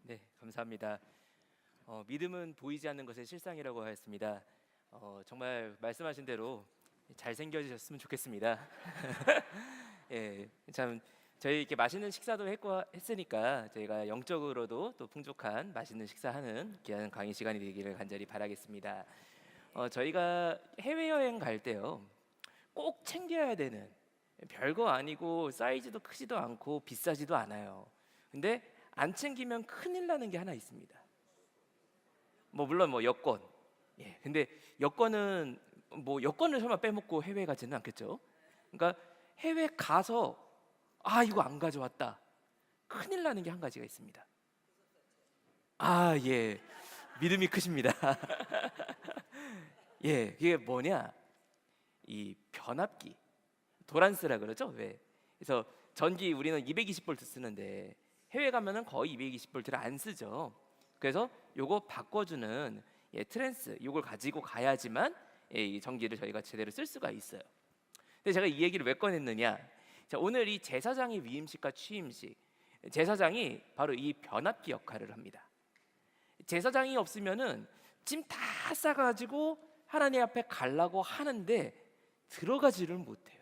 네, 감사합니다. 믿음은 보이지 않는 것의 실상이라고 하였습니다. 정말 말씀하신 대로 잘생겨지셨으면 좋겠습니다. 예, 참 저희 이렇게 맛있는 식사도 했으니까 저희가 영적으로도 또 풍족한 맛있는 식사하는 귀한 강의 시간이 되기를 간절히 바라겠습니다. 저희가 해외여행 갈 때요, 꼭 챙겨야 되는 별거 아니고 사이즈도 크지도 않고 비싸지도 않아요. 근데 안 챙기면 큰일 나는 게 하나 있습니다. 물론 여권. 예. 근데 여권은 여권을 설마 빼먹고 해외 가지는 않겠죠? 그러니까 해외 가서 이거 안 가져왔다. 큰일 나는 게 한 가지가 있습니다. 예. 믿음이 크십니다. 예. 그게 뭐냐? 이 변압기. 도란스라 그러죠? 왜? 그래서 전기 우리는 220V 쓰는데 해외 가면은 거의 220V를 안 쓰죠. 그래서 요거 바꿔주는 트랜스 요걸 가지고 가야지만 이 전기를 저희가 제대로 쓸 수가 있어요. 근데 제가 이 얘기를 왜 꺼냈느냐? 자, 오늘 이 제사장의 위임식과 취임식, 제사장이 바로 이 변압기 역할을 합니다. 제사장이 없으면은 짐 다 싸가지고 하나님 앞에 가려고 하는데 들어가지를 못해요.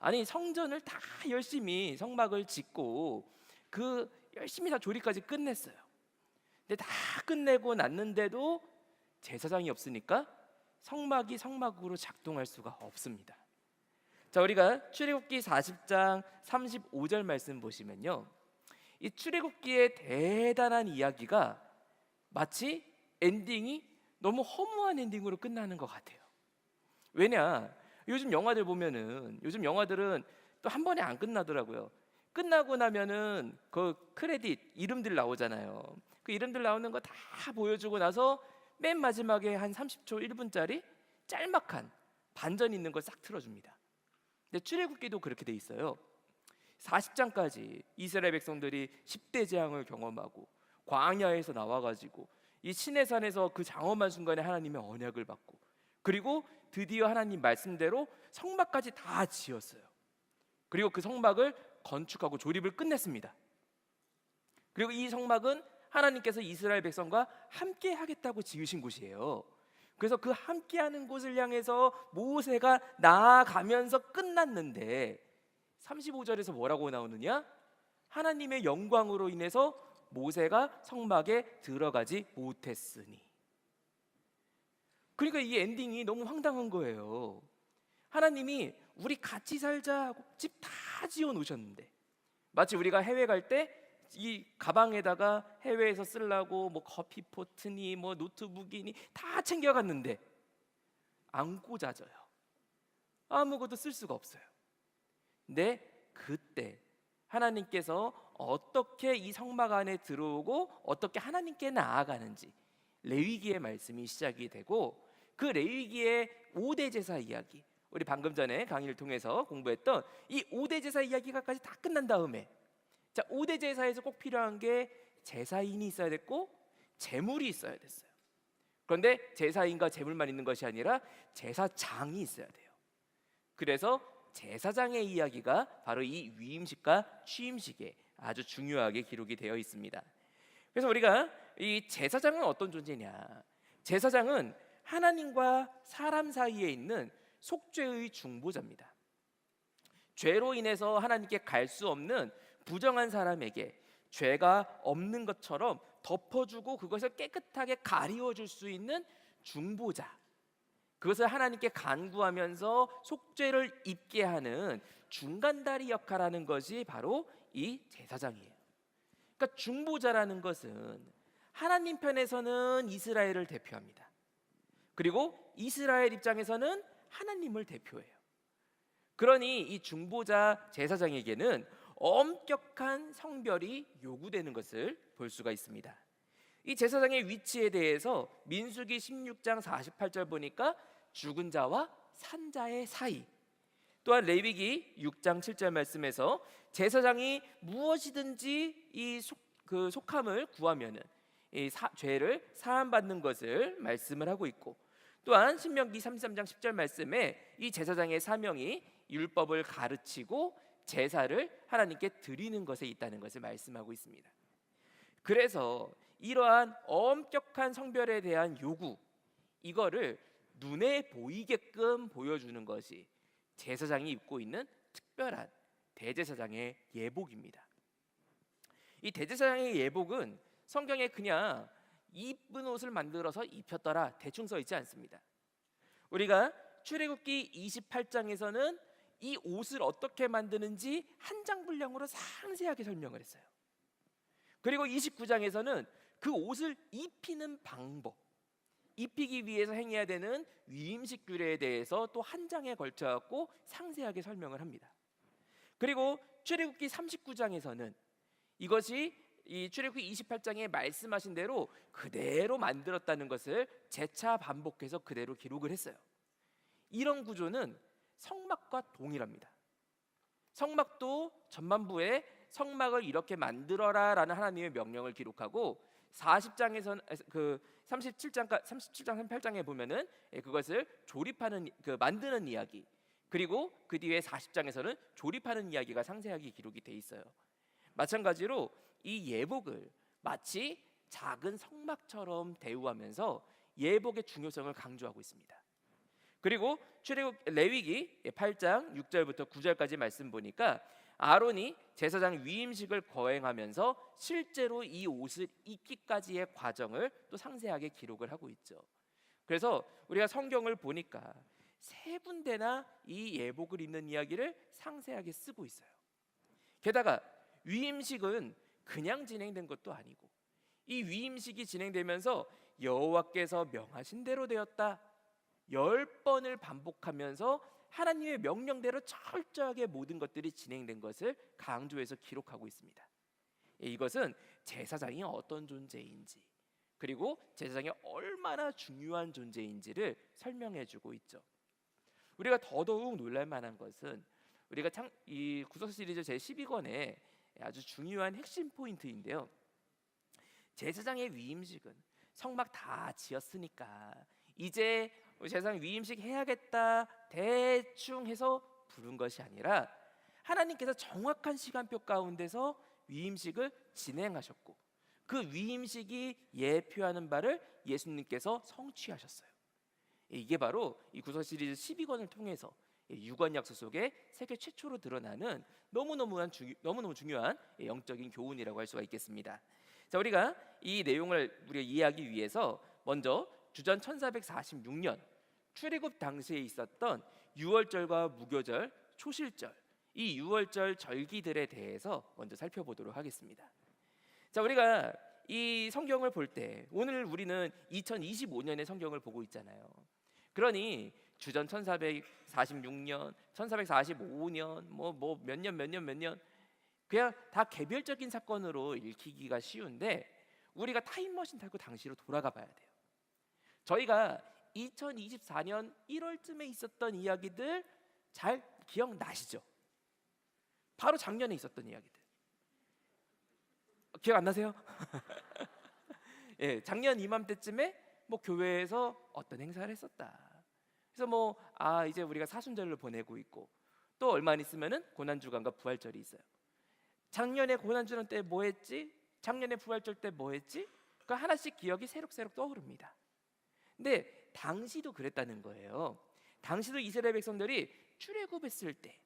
아니 성전을 다 열심히 성막을 짓고 열심히 다 조리까지 끝냈어요. 근데 다 끝내고 났는데도 제사장이 없으니까 성막이 성막으로 작동할 수가 없습니다. 자, 우리가 출애굽기 40장 35절 말씀 보시면요, 이 출애굽기의 대단한 이야기가 마치 엔딩이 너무 허무한 엔딩으로 끝나는 것 같아요. 왜냐? 요즘 영화들 보면은 요즘 영화들은 또 한 번에 안 끝나더라고요. 끝나고 나면은 그 크레딧 이름들 나오잖아요. 그 이름들 나오는 거 다 보여주고 나서 맨 마지막에 한 30초 1분짜리 짤막한 반전 있는 걸 싹 틀어줍니다. 근데 출애굽기도 그렇게 돼 있어요. 40장까지 이스라엘 백성들이 10대 재앙을 경험하고 광야에서 나와가지고 이 시내산에서 그 장엄한 순간에 하나님의 언약을 받고, 그리고 드디어 하나님 말씀대로 성막까지 다 지었어요. 그리고 그 성막을 건축하고 조립을 끝냈습니다. 그리고 이 성막은 하나님께서 이스라엘 백성과 함께 하겠다고 지으신 곳이에요. 그래서 그 함께하는 곳을 향해서 모세가 나아가면서 끝났는데 35절에서 뭐라고 나오느냐? 하나님의 영광으로 인해서 모세가 성막에 들어가지 못했으니. 그러니까 이 엔딩이 너무 황당한 거예요. 하나님이 우리 같이 살자 하고 집 다 지어 놓으셨는데, 마치 우리가 해외 갈 때 이 가방에다가 해외에서 쓰려고 커피포트니 노트북이니 다 챙겨갔는데 안 꽂아져요. 아무것도 쓸 수가 없어요. 근데 그때 하나님께서 어떻게 이 성막 안에 들어오고 어떻게 하나님께 나아가는지 레위기의 말씀이 시작이 되고, 그 레위기의 5대 제사 이야기, 우리 방금 전에 강의를 통해서 공부했던 이 5대 제사 이야기가까지 다 끝난 다음에, 자, 5대 제사에서 꼭 필요한 게 제사인이 있어야 됐고 제물이 있어야 됐어요. 그런데 제사인과 제물만 있는 것이 아니라 제사장이 있어야 돼요. 그래서 제사장의 이야기가 바로 이 위임식과 취임식에 아주 중요하게 기록이 되어 있습니다. 그래서 우리가 이 제사장은 어떤 존재냐? 제사장은 하나님과 사람 사이에 있는 속죄의 중보자입니다. 죄로 인해서 하나님께 갈 수 없는 부정한 사람에게 죄가 없는 것처럼 덮어주고 그것을 깨끗하게 가리워줄 수 있는 중보자, 그것을 하나님께 간구하면서 속죄를 입게 하는 중간다리 역할하는 것이 바로 이 제사장이에요. 그러니까 중보자라는 것은 하나님 편에서는 이스라엘을 대표합니다. 그리고 이스라엘 입장에서는 하나님을 대표해요. 그러니 이 중보자 제사장에게는 엄격한 성별이 요구되는 것을 볼 수가 있습니다. 이 제사장의 위치에 대해서 민수기 16장 48절 보니까 죽은 자와 산 자의 사이, 또한 레위기 6장 7절 말씀에서 제사장이 무엇이든지 그 속함을 구하면은 죄를 사함받는 것을 말씀을 하고 있고, 또한 신명기 33장 10절 말씀에 이 제사장의 사명이 율법을 가르치고 제사를 하나님께 드리는 것에 있다는 것을 말씀하고 있습니다. 그래서 이러한 엄격한 성별에 대한 요구, 이거를 눈에 보이게끔 보여주는 것이 제사장이 입고 있는 특별한 대제사장의 예복입니다. 이 대제사장의 예복은 성경에 그냥 이쁜 옷을 만들어서 입혔더라 대충 써 있지 않습니다. 우리가 출애굽기 28장에서는 이 옷을 어떻게 만드는지 한 장 분량으로 상세하게 설명을 했어요. 그리고 29장에서는 그 옷을 입히는 방법, 입히기 위해서 행해야 되는 위임식 규례에 대해서 또 한 장에 걸쳐 갖고 상세하게 설명을 합니다. 그리고 출애굽기 39장에서는 이것이 이 출애굽기 28장에 말씀하신 대로 그대로 만들었다는 것을 재차 반복해서 그대로 기록을 했어요. 이런 구조는 성막과 동일합니다. 성막도 전반부에 성막을 이렇게 만들어라라는 하나님의 명령을 기록하고 40장에서는 그 37장 38장에 보면은 그것을 조립하는 만드는 이야기, 그리고 그 뒤에 40장에서는 조립하는 이야기가 상세하게 기록이 돼 있어요. 마찬가지로 이 예복을 마치 작은 성막처럼 대우하면서 예복의 중요성을 강조하고 있습니다. 그리고 출애굽 레위기 8장 6절부터 9절까지 말씀 보니까 아론이 제사장 위임식을 거행하면서 실제로 이 옷을 입기까지의 과정을 또 상세하게 기록을 하고 있죠. 그래서 우리가 성경을 보니까 세 군데나 이 예복을 입는 이야기를 상세하게 쓰고 있어요. 게다가 위임식은 그냥 진행된 것도 아니고 이 위임식이 진행되면서 여호와께서 명하신 대로 되었다 10번을 반복하면서 하나님의 명령대로 철저하게 모든 것들이 진행된 것을 강조해서 기록하고 있습니다. 이것은 제사장이 어떤 존재인지, 그리고 제사장이 얼마나 중요한 존재인지를 설명해주고 있죠. 우리가 더더욱 놀랄 만한 것은 우리가 이 구속 시리즈 제12권에 아주 중요한 핵심 포인트인데요. 제사장의 위임식은 성막 다 지었으니까 이제 제사장 위임식 해야겠다 대충 해서 부른 것이 아니라 하나님께서 정확한 시간표 가운데서 위임식을 진행하셨고 그 위임식이 예표하는 바를 예수님께서 성취하셨어요. 이게 바로 이 구속 시리즈 12권을 통해서 유언 약속 속에 세계 최초로 드러나는 너무너무 중요한 영적인 교훈이라고 할 수가 있겠습니다. 자, 우리가 이 내용을 우리가 이해하기 위해서 먼저 주전 1446년 출애굽 당시에 있었던 유월절과 무교절, 초실절, 이 유월절 절기들에 대해서 먼저 살펴보도록 하겠습니다. 자, 우리가 이 성경을 볼 때 오늘 우리는 2025년의 성경을 보고 있잖아요. 그러니 주전 1446년, 1445년, 뭐 몇 년 그냥 다 개별적인 사건으로 읽히기가 쉬운데 우리가 타임머신 타고 당시로 돌아가 봐야 돼요. 저희가 2024년 1월쯤에 있었던 이야기들 잘 기억나시죠? 바로 작년에 있었던 이야기들. 기억 안 나세요? 예, 작년 이맘때쯤에 뭐 교회에서 어떤 행사를 했었다. 그래서 이제 우리가 사순절을 보내고 있고 또 얼마 안 있으면은 고난주간과 부활절이 있어요. 작년에 고난주간 때 뭐 했지? 작년에 부활절 때 뭐 했지? 그 하나씩 기억이 새록새록 떠오릅니다. 근데 당시도 그랬다는 거예요. 당시도 이스라엘 백성들이 출애굽했을 때,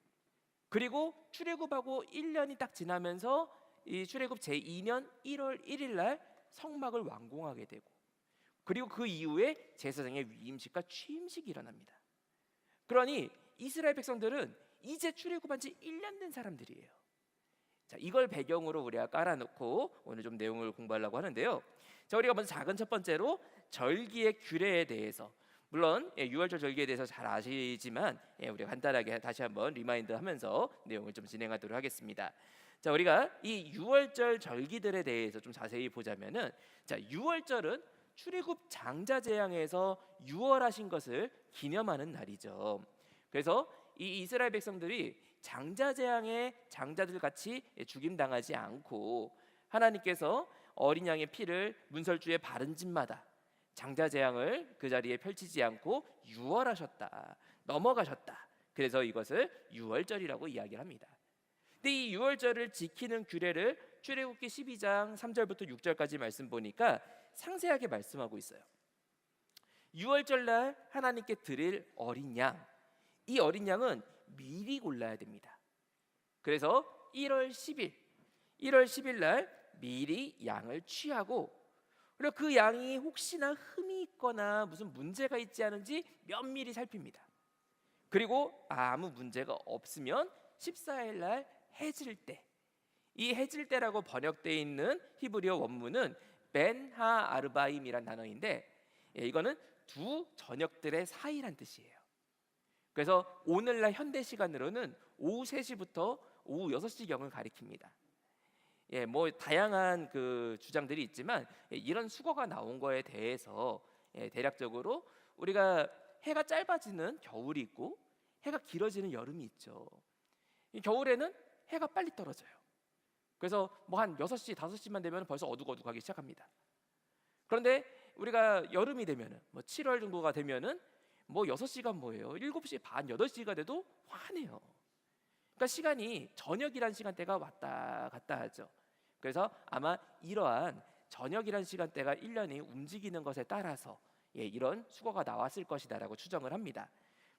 그리고 출애굽하고 1년이 딱 지나면서 이 출애굽 제2년 1월 1일 날 성막을 완공하게 되고, 그리고 그 이후에 제사장의 위임식과 취임식이 일어납니다. 그러니 이스라엘 백성들은 이제 출애굽한 지 1년 된 사람들이에요. 자, 이걸 배경으로 우리가 깔아놓고 오늘 좀 내용을 공부하려고 하는데요. 자, 우리가 먼저 작은 첫 번째로 절기의 규례에 대해서, 물론 유월절 절기에 대해서 잘 아시지만 우리가 간단하게 다시 한번 리마인드하면서 내용을 좀 진행하도록 하겠습니다. 자, 우리가 이 유월절 절기들에 대해서 좀 자세히 보자면은, 자, 유월절은 출애굽 장자 재앙에서 유월하신 것을 기념하는 날이죠. 그래서 이 이스라엘 백성들이 장자 재앙에 장자들 같이 죽임 당하지 않고 하나님께서 어린 양의 피를 문설주에 바른 집마다 장자 재앙을 그 자리에 펼치지 않고 유월하셨다, 넘어가셨다. 그래서 이것을 유월절이라고 이야기합니다. 근데 이 유월절을 지키는 규례를 출애굽기 12장 3절부터 6절까지 말씀 보니까 상세하게 말씀하고 있어요. 유월절 날 하나님께 드릴 어린 양, 이 어린 양은 미리 골라야 됩니다. 그래서 1월 10일 날 미리 양을 취하고, 그리고 그 양이 혹시나 흠이 있거나 무슨 문제가 있지 않은지 면밀히 살핍니다. 그리고 아무 문제가 없으면 14일 날 해질 때, 이 해질 때라고 번역되어 있는 히브리어 원문은 벤하 아르바임이란 단어인데, 이거는 두 저녁들의 사이란 뜻이에요. 그래서 오늘날 현대 시간으로는 오후 3시부터 오후 6시경을 가리킵니다. 뭐 다양한 그 주장들이 있지만, 이런 수거가 나온 거에 대해서 대략적으로 우리가 해가 짧아지는 겨울이 있고 해가 길어지는 여름이 있죠. 이 겨울에는 해가 빨리 떨어져요. 그래서 뭐 한 6시, 5시만 되면 벌써 어둑어둑하기 시작합니다. 그런데 우리가 여름이 되면은 뭐 7월 정도가 되면은 뭐 6시가 뭐예요? 7시 반, 8시가 돼도 환해요. 그러니까 시간이 저녁이란 시간대가 왔다 갔다 하죠. 그래서 아마 이러한 저녁이란 시간대가 1년이 움직이는 것에 따라서 이런 수거가 나왔을 것이다라고 추정을 합니다.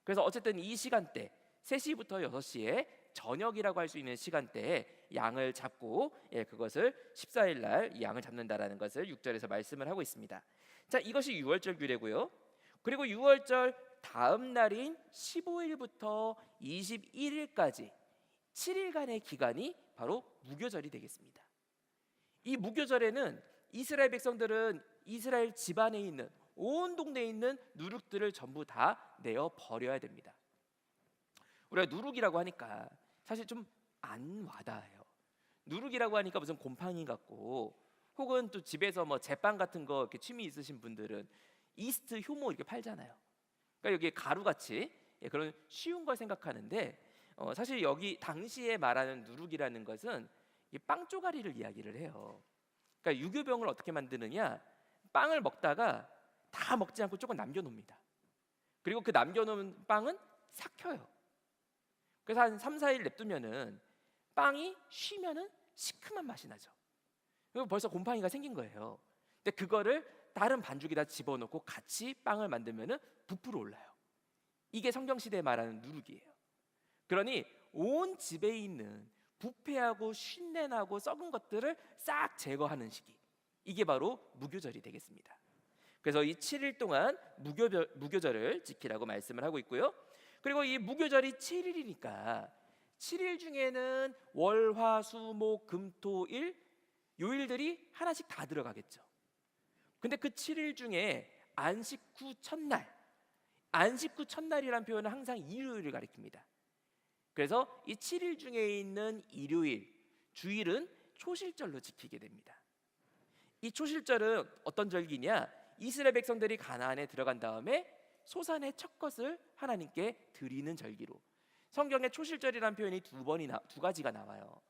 그래서 어쨌든 이 시간대 3시부터 6시에 저녁이라고 할 수 있는 시간대에 양을 잡고 그것을 14일 날 양을 잡는다라는 것을 6절에서 말씀을 하고 있습니다. 자, 이것이 유월절 규례고요. 그리고 유월절 다음 날인 15일부터 21일까지 7일간의 기간이 바로 무교절이 되겠습니다. 이 무교절에는 이스라엘 백성들은 이스라엘 집안에 있는 온 동네에 있는 누룩들을 전부 다 내어 버려야 됩니다. 우리가 누룩이라고 하니까 사실 좀 안 와닿아요. 누룩이라고 하니까 무슨 곰팡이 같고, 혹은 또 집에서 뭐 제빵 같은 거 이렇게 취미 있으신 분들은 이스트, 효모 이렇게 팔잖아요. 그러니까 여기 가루같이 그런 쉬운 걸 생각하는데, 사실 여기 당시에 말하는 누룩이라는 것은 이 빵 쪼가리를 이야기를 해요. 그러니까 유교병을 어떻게 만드느냐, 빵을 먹다가 다 먹지 않고 조금 남겨놓습니다. 그리고 그 남겨놓은 빵은 삭혀요. 그래서 한 3, 4일 냅두면은 빵이 쉬면은 시큼한 맛이 나죠. 그리고 벌써 곰팡이가 생긴 거예요. 근데 그거를 다른 반죽에다 집어넣고 같이 빵을 만들면은 부풀어 올라요. 이게 성경시대에 말하는 누룩이에요. 그러니 온 집에 있는 부패하고 쉰내나고 썩은 것들을 싹 제거하는 시기, 이게 바로 무교절이 되겠습니다. 그래서 이 7일 동안 무교절을 지키라고 말씀을 하고 있고요. 그리고 이 무교절이 7일이니까 7일 중에는 월, 화, 수, 목, 금, 토, 일, 요일들이 하나씩 다 들어가겠죠. 근데 그 7일 중에 안식 후 첫날이라는 표현은 항상 일요일을 가리킵니다. 그래서 이 7일 중에 있는 일요일, 주일은 초실절로 지키게 됩니다. 이 초실절은 어떤 절기냐? 이스라엘 백성들이 가나안에 들어간 다음에 소산의 첫 것을 하나님께 드리는 절기로, 성경에 초실절이라는 표현이 두 가지가 나와요.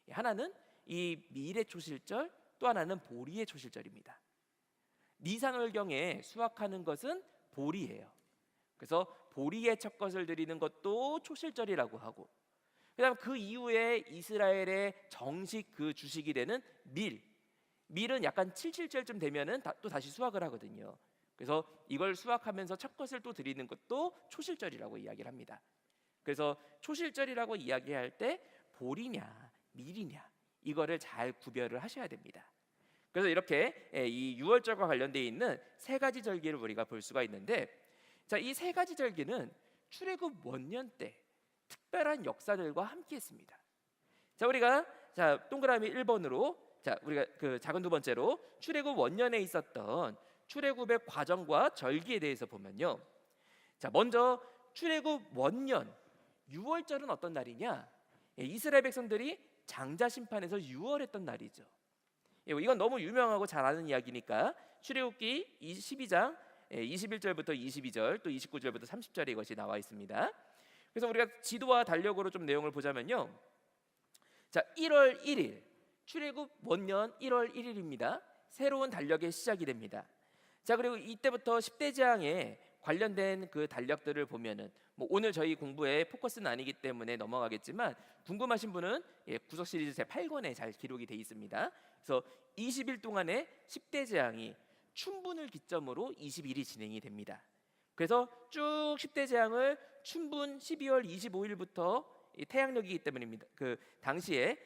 하나는 이 밀의 초실절, 또 하나는 보리의 초실절입니다. 니산월경에 수확하는 것은 보리예요. 그래서 보리의 첫 것을 드리는 것도 초실절이라고 하고, 그다음 그 이후에 이스라엘의 정식 그 주식이 되는 밀은 약간 7.7절쯤 되면은 또 다시 수확을 하거든요. 그래서 이걸 수확하면서 첫 것을 또 드리는 것도 초실절이라고 이야기를 합니다. 그래서 초실절이라고 이야기할 때 보리냐 밀이냐 이거를 잘 구별을 하셔야 됩니다. 그래서 이렇게 이 유월절과 관련되어 있는 세 가지 절기를 우리가 볼 수가 있는데, 자, 이 세 가지 절기는 출애굽 원년 때 특별한 역사들과 함께했습니다. 자, 우리가 동그라미 1번으로 우리가 그 작은 두 번째로 출애굽 원년에 있었던 출애굽의 과정과 절기에 대해서 보면요. 자, 먼저 출애굽 원년 유월절은 어떤 날이냐? 이스라엘 백성들이 장자 심판에서 유월했던 날이죠. 이건 너무 유명하고 잘 아는 이야기니까 출애굽기 12장 21절부터 22절 또 29절부터 30절에 이것이 나와 있습니다. 그래서 우리가 지도와 달력으로 좀 내용을 보자면요. 자, 1월 1일 출애굽 원년 1월 1일입니다. 새로운 달력의 시작이 됩니다. 자, 그리고 이때부터 10대 재앙에 관련된 그 달력들을 보면은 뭐 오늘 저희 공부의 포커스는 아니기 때문에 넘어가겠지만 궁금하신 분은 구석 시리즈 제 8권에 잘 기록이 돼 있습니다. 그래서 20일 동안의 10대 재앙이 춘분을 기점으로 20일이 진행이 됩니다. 그래서 쭉 10대 재앙을 춘분 12월 25일부터 태양력이기 때문입니다. 그 당시에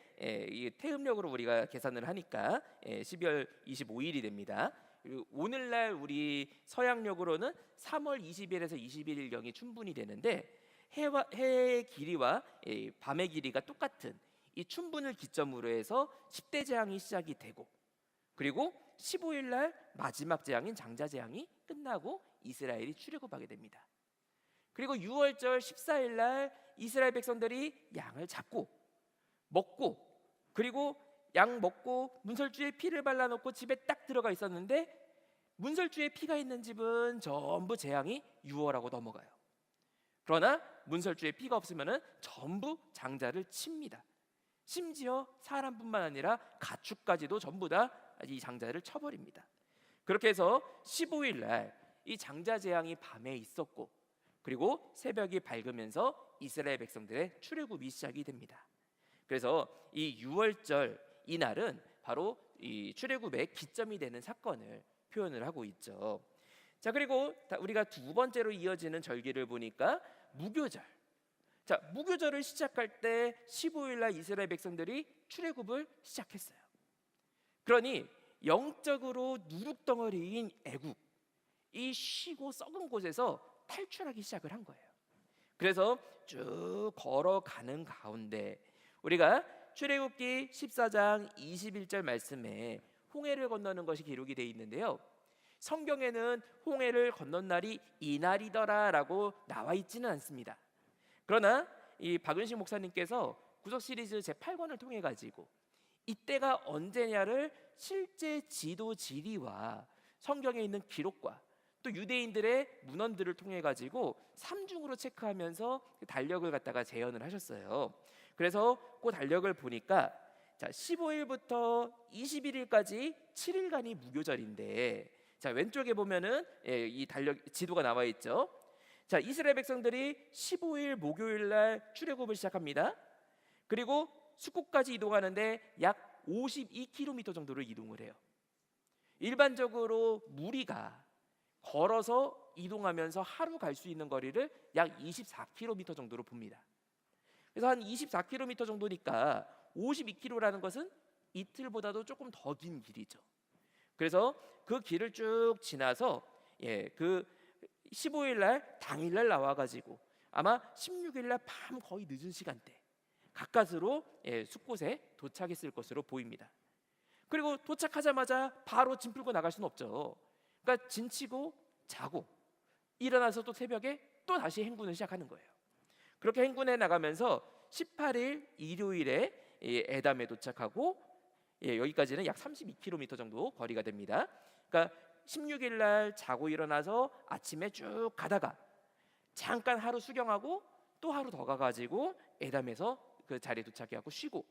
이 태음력으로 우리가 계산을 하니까 12월 25일이 됩니다. 그리고 오늘날 우리 서양력으로는 3월 20일에서 21일경이 춘분이 되는데 해의 길이와 밤의 길이가 똑같은 이 춘분을 기점으로 해서 10대 재앙이 시작이 되고, 그리고 15일 날 마지막 재앙인 장자 재앙이 끝나고 이스라엘이 출애굽하게 됩니다. 그리고 6월절 14일 날 이스라엘 백성들이 양을 잡고 먹고, 그리고 양 먹고 문설주에 피를 발라놓고 집에 딱 들어가 있었는데 문설주에 피가 있는 집은 전부 재앙이 유월하고 넘어가요. 그러나 문설주에 피가 없으면 전부 장자를 칩니다. 심지어 사람뿐만 아니라 가축까지도 전부 다 이 장자를 쳐버립니다. 그렇게 해서 15일 날 이 장자 재앙이 밤에 있었고, 그리고 새벽이 밝으면서 이스라엘 백성들의 출애굽이 시작이 됩니다. 그래서 이 유월절 이날은 바로 이 출애굽의 기점이 되는 사건을 표현을 하고 있죠. 자, 그리고 우리가 두 번째로 이어지는 절기를 보니까 무교절. 자, 무교절을 시작할 때 15일 날 이스라엘 백성들이 출애굽을 시작했어요. 그러니 영적으로 누룩덩어리인 애굽, 이 쉬고 썩은 곳에서 탈출하기 시작을 한 거예요. 그래서 쭉 걸어가는 가운데 우리가 출애굽기 14장 21절 말씀에 홍해를 건너는 것이 기록이 되어 있는데요, 성경에는 홍해를 건넌 날이 이날이더라라고 나와 있지는 않습니다. 그러나 이 박은식 목사님께서 구석 시리즈 제 8권을 통해 가지고 이때가 언제냐를 실제 지도 지리와 성경에 있는 기록과 또 유대인들의 문헌들을 통해 가지고 삼중으로 체크하면서 달력을 갖다가 재현을 하셨어요. 그래서 그 달력을 보니까 자, 15일부터 21일까지 7일간이 무교절인데, 자, 왼쪽에 보면은 이 달력 지도가 나와 있죠. 자, 이스라엘 백성들이 15일 목요일 날 출애굽을 시작합니다. 그리고 숙고까지 이동하는데 약 52km 정도를 이동을 해요. 일반적으로 무리가 걸어서 이동하면서 하루 갈 수 있는 거리를 약 24km 정도로 봅니다. 그래서 한 24km 정도니까 52km라는 것은 이틀보다도 조금 더 긴 길이죠. 그래서 그 길을 쭉 지나서 그 15일 날 당일 날 나와 가지고 아마 16일 날 밤 거의 늦은 시간대 가까스로 숲곳에 도착했을 것으로 보입니다. 그리고 도착하자마자 바로 짐 풀고 나갈 수는 없죠. 그러니까 진치고 자고 일어나서 또 새벽에 또 다시 행군을 시작하는 거예요. 그렇게 행군해 나가면서 18일 일요일에 에담에 도착하고 여기까지는 약 32km 정도 거리가 됩니다. 그러니까 16일 날 자고 일어나서 아침에 쭉 가다가 잠깐 하루 수경하고 또 하루 더 가가지고 에담에서 그 자리에 도착해갖고 쉬고,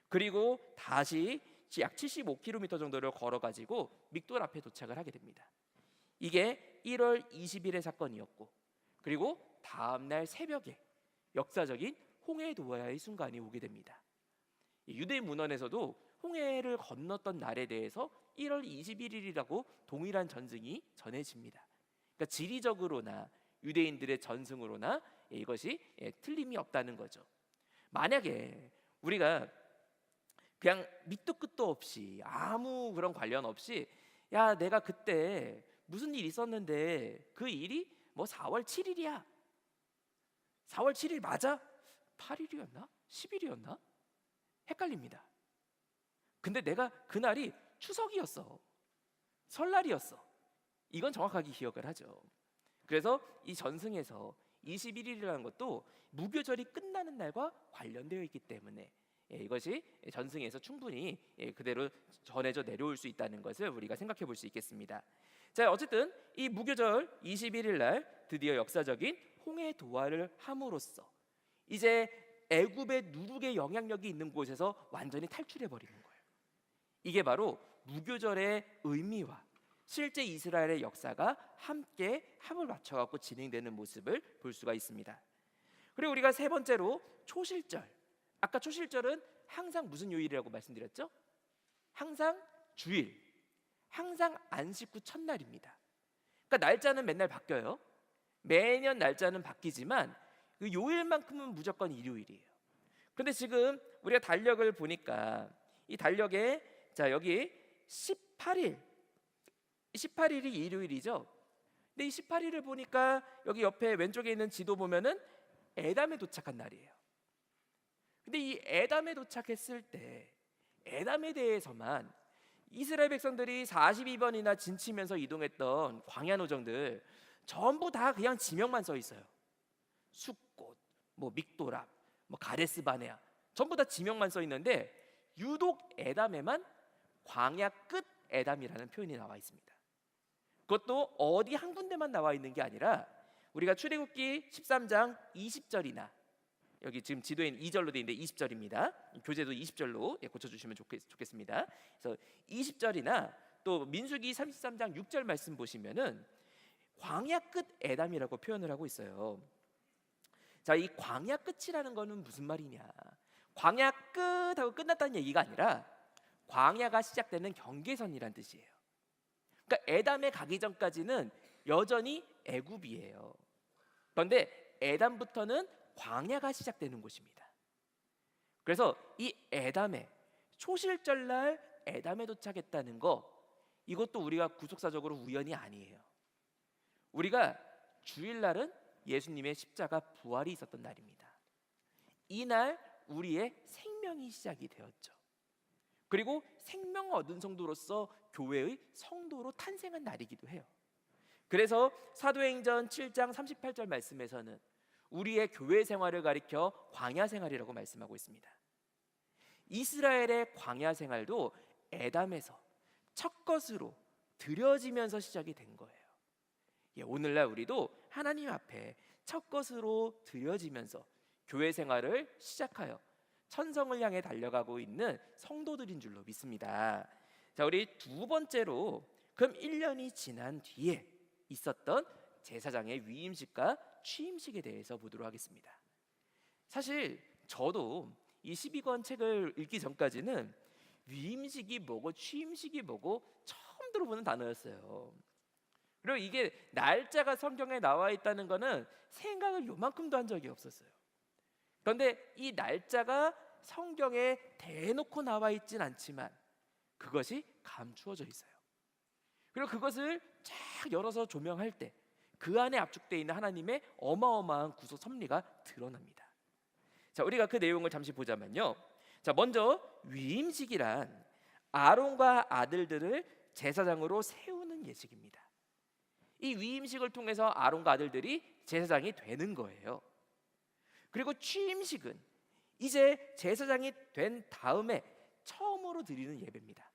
그리고 다시 약 75km 정도를 걸어가지고 믹돌 앞에 도착을 하게 됩니다. 이게 1월 20일의 사건이었고, 그리고 다음 날 새벽에 역사적인 홍해 도하의 순간이 오게 됩니다. 유대 문헌에서도 홍해를 건넜던 날에 대해서 1월 21일이라고 동일한 전승이 전해집니다. 그러니까 지리적으로나 유대인들의 전승으로나 이것이 틀림이 없다는 거죠. 만약에 우리가 그냥 밑도 끝도 없이 아무 그런 관련 없이 야, 내가 그때 무슨 일 있었는데 그 일이 뭐 4월 7일이야. 4월 7일 맞아? 8일이었나? 10일이었나? 헷갈립니다. 근데 내가 그날이 추석이었어. 설날이었어. 이건 정확하게 기억을 하죠. 그래서 이 전승에서 21일이라는 것도 무교절이 끝나는 날과 관련되어 있기 때문에 이것이 전승에서 충분히 그대로 전해져 내려올 수 있다는 것을 우리가 생각해 볼 수 있겠습니다. 자, 어쨌든 이 무교절 21일 날 드디어 역사적인 홍해 도하를 함으로써 이제 애굽의 누룩의 영향력이 있는 곳에서 완전히 탈출해 버리는 거예요. 이게 바로 무교절의 의미와 실제 이스라엘의 역사가 함께 합을 맞춰갖고 진행되는 모습을 볼 수가 있습니다. 그리고 우리가 세 번째로 초실절. 아까 초실절은 항상 무슨 요일이라고 말씀드렸죠? 항상 주일, 항상 안식 후 첫날입니다. 그러니까 날짜는 맨날 바뀌어요. 매년 날짜는 바뀌지만 그 요일만큼은 무조건 일요일이에요. 그런데 지금 우리가 달력을 보니까 이 달력에 자 여기 18일이 일요일이죠. 근데 이 18일을 보니까 여기 옆에 왼쪽에 있는 지도 보면은 에담에 도착한 날이에요. 근데 이 에담에 도착했을 때 에담에 대해서만 이스라엘 백성들이 42번이나 진치면서 이동했던 광야 노정들 전부 다 그냥 지명만 써 있어요. 숫꽃, 뭐 믹도랍, 뭐 가데스 바네아 전부 다 지명만 써 있는데 유독 에담에만 광야 끝 에담이라는 표현이 나와 있습니다. 그것도 어디 한 군데만 나와 있는 게 아니라 우리가 출애굽기 13장 20절이나 여기 지금 지도에 2절로 되어 있는데 20절입니다. 교재도 20절로 고쳐주시면 좋겠습니다. 그래서 20절이나 또 민수기 33장 6절 말씀 보시면은 광야 끝 에담이라고 표현을 하고 있어요. 자, 이 광야 끝이라는 거는 무슨 말이냐? 광야 끝하고 끝났다는 얘기가 아니라 광야가 시작되는 경계선이란 뜻이에요. 그러니까 에담에 가기 전까지는 여전히 애굽이에요. 그런데 에담부터는 광야가 시작되는 곳입니다. 그래서 이 에담에 초실절날 에담에 도착했다는 거 이것도 우리가 구속사적으로 우연이 아니에요. 우리가 주일날은 예수님의 십자가 부활이 있었던 날입니다. 이날 우리의 생명이 시작이 되었죠. 그리고 생명을 얻은 성도로서 교회의 성도로 탄생한 날이기도 해요. 그래서 사도행전 7장 38절 말씀에서는 우리의 교회 생활을 가리켜 광야 생활이라고 말씀하고 있습니다. 이스라엘의 광야 생활도 에담에서 첫 것으로 드려지면서 시작이 된 거예요. 오늘날 우리도 하나님 앞에 첫 것으로 드려지면서 교회 생활을 시작하여 천성을 향해 달려가고 있는 성도들인 줄로 믿습니다. 자, 우리 두 번째로 그럼 1년이 지난 뒤에 있었던 제사장의 위임식과 취임식에 대해서 보도록 하겠습니다. 사실 저도 이 12권 책을 읽기 전까지는 위임식이 뭐고 취임식이 뭐고 처음 들어보는 단어였어요. 그리고 이게 날짜가 성경에 나와 있다는 거는 생각을 요만큼도 한 적이 없었어요. 그런데 이 날짜가 성경에 대놓고 나와 있진 않지만 그것이 감추어져 있어요. 그리고 그것을 쫙 열어서 조명할 때 그 안에 압축되어 있는 하나님의 어마어마한 구속 섭리가 드러납니다. 자, 우리가 그 내용을 잠시 보자면요. 자, 먼저 위임식이란 아론과 아들들을 제사장으로 세우는 예식입니다. 이 위임식을 통해서 아론과 아들들이 제사장이 되는 거예요. 그리고 취임식은 이제 제사장이 된 다음에 처음으로 드리는 예배입니다.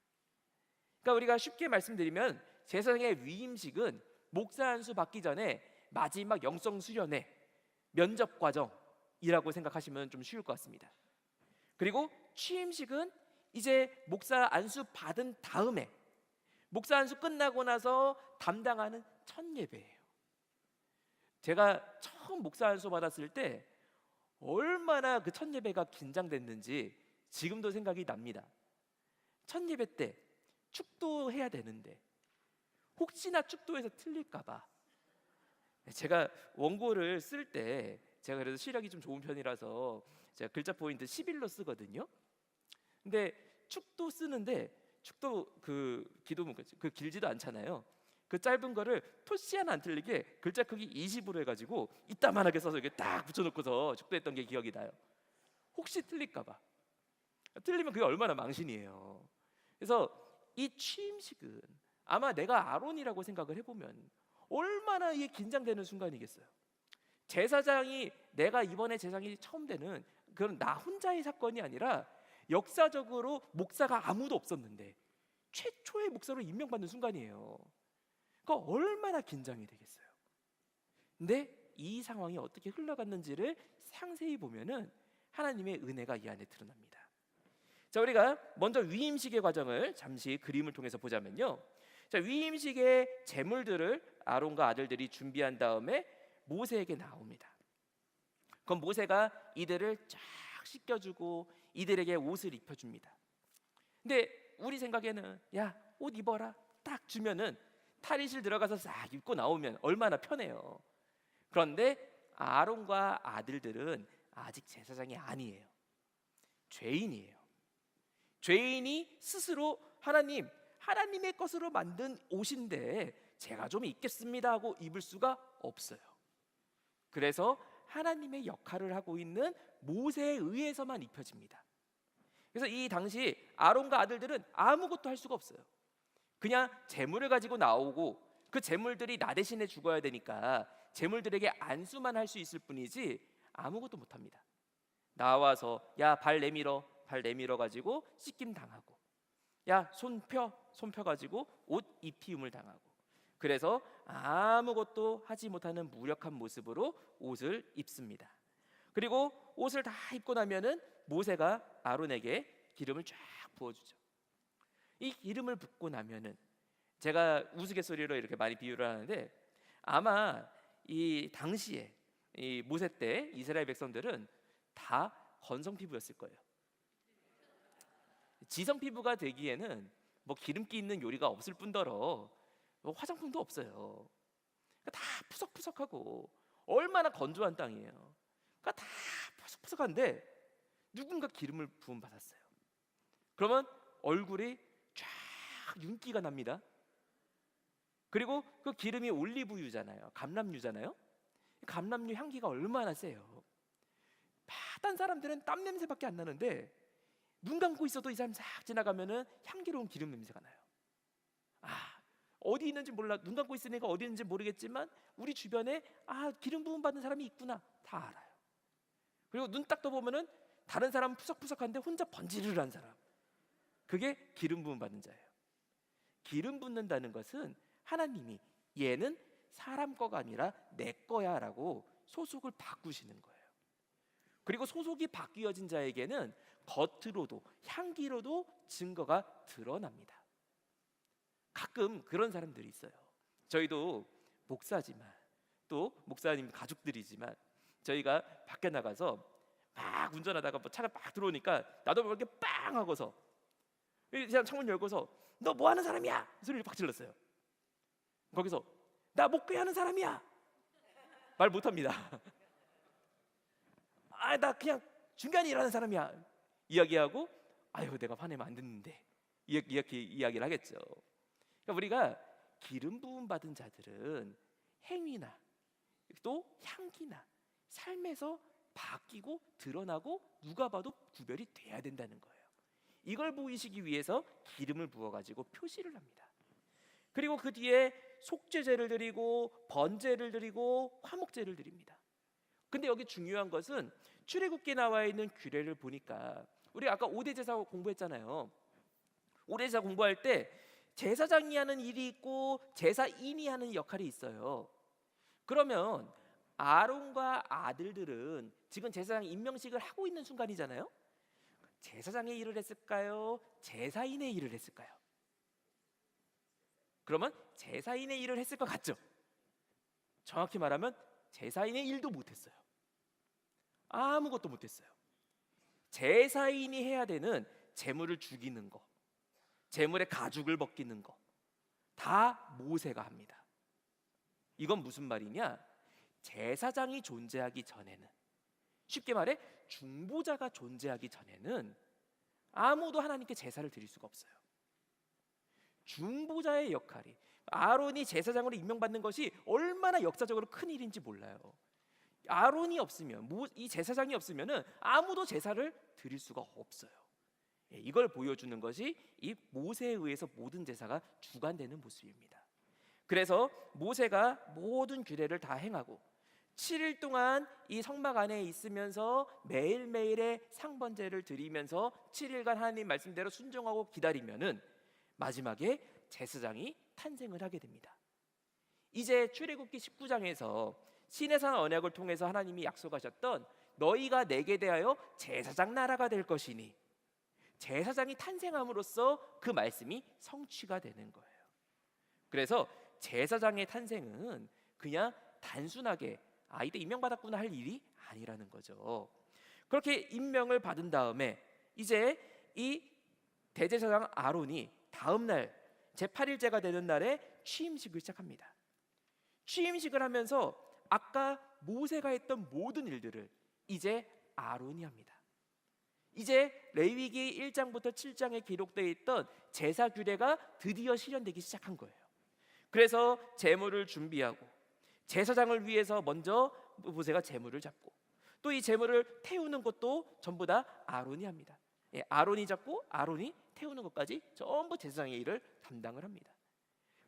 그러니까 우리가 쉽게 말씀드리면 제사장의 위임식은 목사 안수 받기 전에 마지막 영성 수련회 면접 과정이라고 생각하시면 좀 쉬울 것 같습니다. 그리고 취임식은 이제 목사 안수 받은 다음에 목사 안수 끝나고 나서 담당하는 첫 예배예요. 제가 처음 목사 안수 받았을 때 얼마나 그 첫 예배가 긴장됐는지 지금도 생각이 납니다. 첫 예배 때 축도해야 되는데 혹시나 축도해서 틀릴까봐 제가 원고를 쓸 때 제가 그래도 시력이 좀 좋은 편이라서 제가 글자 포인트 11로 쓰거든요. 근데 축도 쓰는데 축도 그 기도문 그 길지도 않잖아요. 그 짧은 거를 토시 하나 안 틀리게 글자 크기 20으로 해가지고 이따만하게 써서 이렇게 딱 붙여놓고서 축도했던 게 기억이 나요. 혹시 틀릴까봐. 틀리면 그게 얼마나 망신이에요. 그래서 이 취임식은 아마 내가 아론이라고 생각을 해보면 얼마나 이게 긴장되는 순간이겠어요. 제사장이 내가 이번에 제사장이 처음 되는 그런 나 혼자의 사건이 아니라 역사적으로 목사가 아무도 없었는데 최초의 목사로 임명받는 순간이에요. 그러니까 얼마나 긴장이 되겠어요. 근데 이 상황이 어떻게 흘러갔는지를 상세히 보면은 하나님의 은혜가 이 안에 드러납니다. 자, 우리가 먼저 위임식의 과정을 잠시 그림을 통해서 보자면요. 자, 위임식의 제물들을 아론과 아들들이 준비한 다음에 모세에게 나옵니다. 그럼 모세가 이들을 쫙 씻겨주고 이들에게 옷을 입혀줍니다. 근데 우리 생각에는 야, 옷 입어라 딱 주면은 탈의실 들어가서 싹 입고 나오면 얼마나 편해요. 그런데 아론과 아들들은 아직 제사장이 아니에요. 죄인이에요. 죄인이 스스로 하나님의 것으로 만든 옷인데 제가 좀 입겠습니다 하고 입을 수가 없어요. 그래서 하나님의 역할을 하고 있는 모세에 의해서만 입혀집니다. 그래서 이 당시 아론과 아들들은 아무것도 할 수가 없어요. 그냥 제물을 가지고 나오고 그 제물들이 나 대신에 죽어야 되니까 제물들에게 안수만 할 수 있을 뿐이지 아무것도 못합니다. 나와서 야, 발 내밀어 가지고 씻김 당하고, 야, 손 펴 가지고 옷 입히움을 당하고, 그래서 아무것도 하지 못하는 무력한 모습으로 옷을 입습니다. 그리고 옷을 다 입고 나면은 모세가 아론에게 기름을 쫙 부어주죠. 이 기름을 붓고 나면은 제가 우스갯소리로 이렇게 많이 비유를 하는데 아마 이 당시에 이 모세 때 이스라엘 백성들은 다 건성 피부였을 거예요. 지성 피부가 되기에는 뭐 기름기 있는 요리가 없을 뿐더러 뭐 화장품도 없어요. 그러니까 다 푸석푸석하고 얼마나 건조한 땅이에요. 그러니까 다 푸석푸석한데 누군가 기름을 부음 받았어요. 그러면 얼굴이 쫙 윤기가 납니다. 그리고 그 기름이 올리브유잖아요. 감람유잖아요. 감람유 향기가 얼마나 세요. 딴 사람들은 땀 냄새밖에 안 나는데 눈 감고 있어도 이 사람 싹 지나가면은 향기로운 기름 냄새가 나요. 어디 있는지 몰라. 눈 감고 있으니까 어디 있는지 모르겠지만 우리 주변에 기름 부음 받는 사람이 있구나 다 알아요. 그리고 눈 딱 떠보면은 다른 사람은 푸석푸석한데 혼자 번지르르한 사람, 그게 기름 부음 받는 자예요. 기름 붓는다는 것은 하나님이 얘는 사람 거가 아니라 내 거야 라고 소속을 바꾸시는 거예요. 그리고 소속이 바뀌어진 자에게는 겉으로도 향기로도 증거가 드러납니다. 가끔 그런 사람들이 있어요. 저희도 목사지만 또 목사님 가족들이지만 저희가 밖에 나가서 막 운전하다가 뭐 차가 막 들어오니까 나도 모르게 빵 하고서 그냥 창문 열고서 너 뭐 하는 사람이야? 소리를 팍 질렀어요. 거기서 나 목회 하는 사람이야. 말 못합니다. 나 그냥 중간에 일하는 사람이야. 이야기하고 아유 내가 화내면 안 듣는데 이렇게 이야기를 하겠죠. 그러니까 우리가 기름 부음 받은 자들은 행위나 또 향기나 삶에서 바뀌고 드러나고 누가 봐도 구별이 돼야 된다는 거예요. 이걸 보이시기 위해서 기름을 부어가지고 표시를 합니다. 그리고 그 뒤에 속죄제를 드리고 번제를 드리고 화목제를 드립니다. 근데 여기 중요한 것은 출애굽기에 나와 있는 규례를 보니까 우리 아까 5대 제사 공부했잖아요. 5대 제사 공부할 때 제사장이 하는 일이 있고 제사인이 하는 역할이 있어요. 그러면 아론과 아들들은 지금 제사장 임명식을 하고 있는 순간이잖아요. 제사장의 일을 했을까요? 제사인의 일을 했을까요? 그러면 제사인의 일을 했을 것 같죠? 정확히 말하면 제사인의 일도 못했어요. 아무것도 못했어요. 제사인이 해야 되는 제물을 죽이는 거, 제물의 가죽을 벗기는 거 다 모세가 합니다. 이건 무슨 말이냐? 제사장이 존재하기 전에는, 쉽게 말해 중보자가 존재하기 전에는 아무도 하나님께 제사를 드릴 수가 없어요. 중보자의 역할이, 아론이 제사장으로 임명받는 것이 얼마나 역사적으로 큰 일인지 몰라요. 아론이 없으면, 이 제사장이 없으면은 아무도 제사를 드릴 수가 없어요. 이걸 보여주는 것이 이 모세에 의해서 모든 제사가 주관되는 모습입니다. 그래서 모세가 모든 규례를 다 행하고 7일 동안 이 성막 안에 있으면서 매일매일의 상번제를 드리면서 7일간 하나님 말씀대로 순종하고 기다리면은 마지막에 제사장이 탄생을 하게 됩니다. 이제 출애굽기 19장에서 시내산 언약을 통해서 하나님이 약속하셨던 너희가 내게 대하여 제사장 나라가 될 것이니, 제사장이 탄생함으로써 그 말씀이 성취가 되는 거예요. 그래서 제사장의 탄생은 그냥 단순하게 이때 임명받았구나 할 일이 아니라는 거죠. 그렇게 임명을 받은 다음에 이제 이 대제사장 아론이 다음 날 제8일째가 되는 날에 취임식을 시작합니다. 취임식을 하면서 아까 모세가 했던 모든 일들을 이제 아론이 합니다. 이제 레위기 1장부터 7장에 기록되어 있던 제사 규례가 드디어 실현되기 시작한 거예요. 그래서 제물을 준비하고 제사장을 위해서 먼저 모세가 제물을 잡고 또 이 제물을 태우는 것도 전부 다 아론이 합니다. 아론이 잡고 아론이 태우는 것까지 전부 제사장의 일을 담당을 합니다.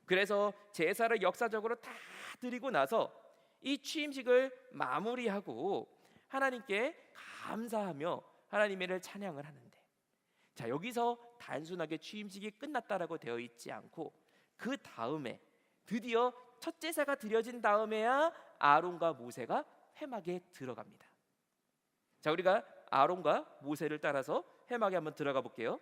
그래서 제사를 역사적으로 다 드리고 나서 이 취임식을 마무리하고 하나님께 감사하며 하나님의 찬양을 하는데, 자, 여기서 단순하게 취임식이 끝났다라고 되어 있지 않고 그 다음에 드디어 첫 제사가 드려진 다음에야 아론과 모세가 회막에 들어갑니다. 자, 우리가 아론과 모세를 따라서 회막에 한번 들어가 볼게요.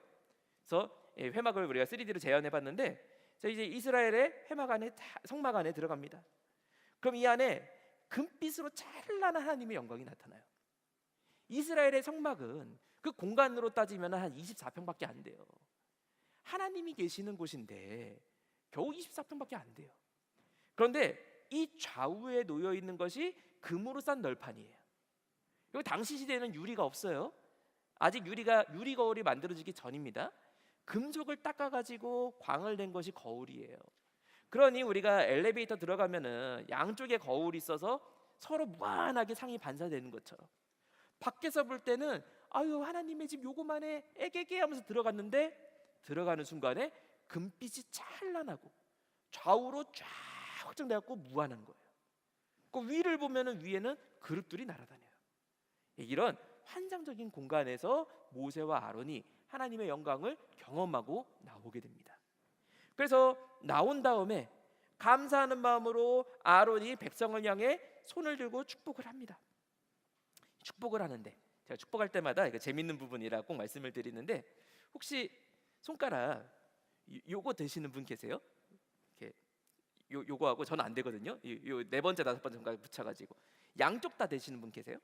그래서 회막을 우리가 3D로 재현해 봤는데, 자, 이제 이스라엘의 회막 안에 성막 안에 들어갑니다. 그럼 이 안에 금빛으로 찬란한 하나님의 영광이 나타나요. 이스라엘의 성막은 그 공간으로 따지면 한 24평밖에 안 돼요. 하나님이 계시는 곳인데 겨우 24평밖에 안 돼요. 그런데 이 좌우에 놓여 있는 것이 금으로 싼 널판이에요. 그리고 당시 시대에는 유리가 없어요. 아직 유리 거울이 만들어지기 전입니다. 금속을 닦아가지고 광을 낸 것이 거울이에요. 그러니 우리가 엘리베이터 들어가면은 양쪽에 거울이 있어서 서로 무한하게 상이 반사되는 것처럼 밖에서 볼 때는 아유 하나님의 집 요거만해 애게게 하면서 들어갔는데 들어가는 순간에 금빛이 찬란하고 좌우로 쫙 확장돼갖고 무한한 거예요. 그 위를 보면은 위에는 그릇들이 날아다녀요. 이런 환상적인 공간에서 모세와 아론이 하나님의 영광을 경험하고 나오게 됩니다. 그래서 나온 다음에 감사하는 마음으로 아론이 백성을 향해 손을 들고 축복을 합니다. 축복을 하는데 제가 축복할 때마다 이거 재밌는 부분이라 꼭 말씀을 드리는데, 혹시 손가락 요거 되시는 분 계세요? 이렇게 요거하고 저는 안 되거든요. 요 네 번째 다섯 번째 손가락 붙여가지고 양쪽 다 되시는 분 계세요?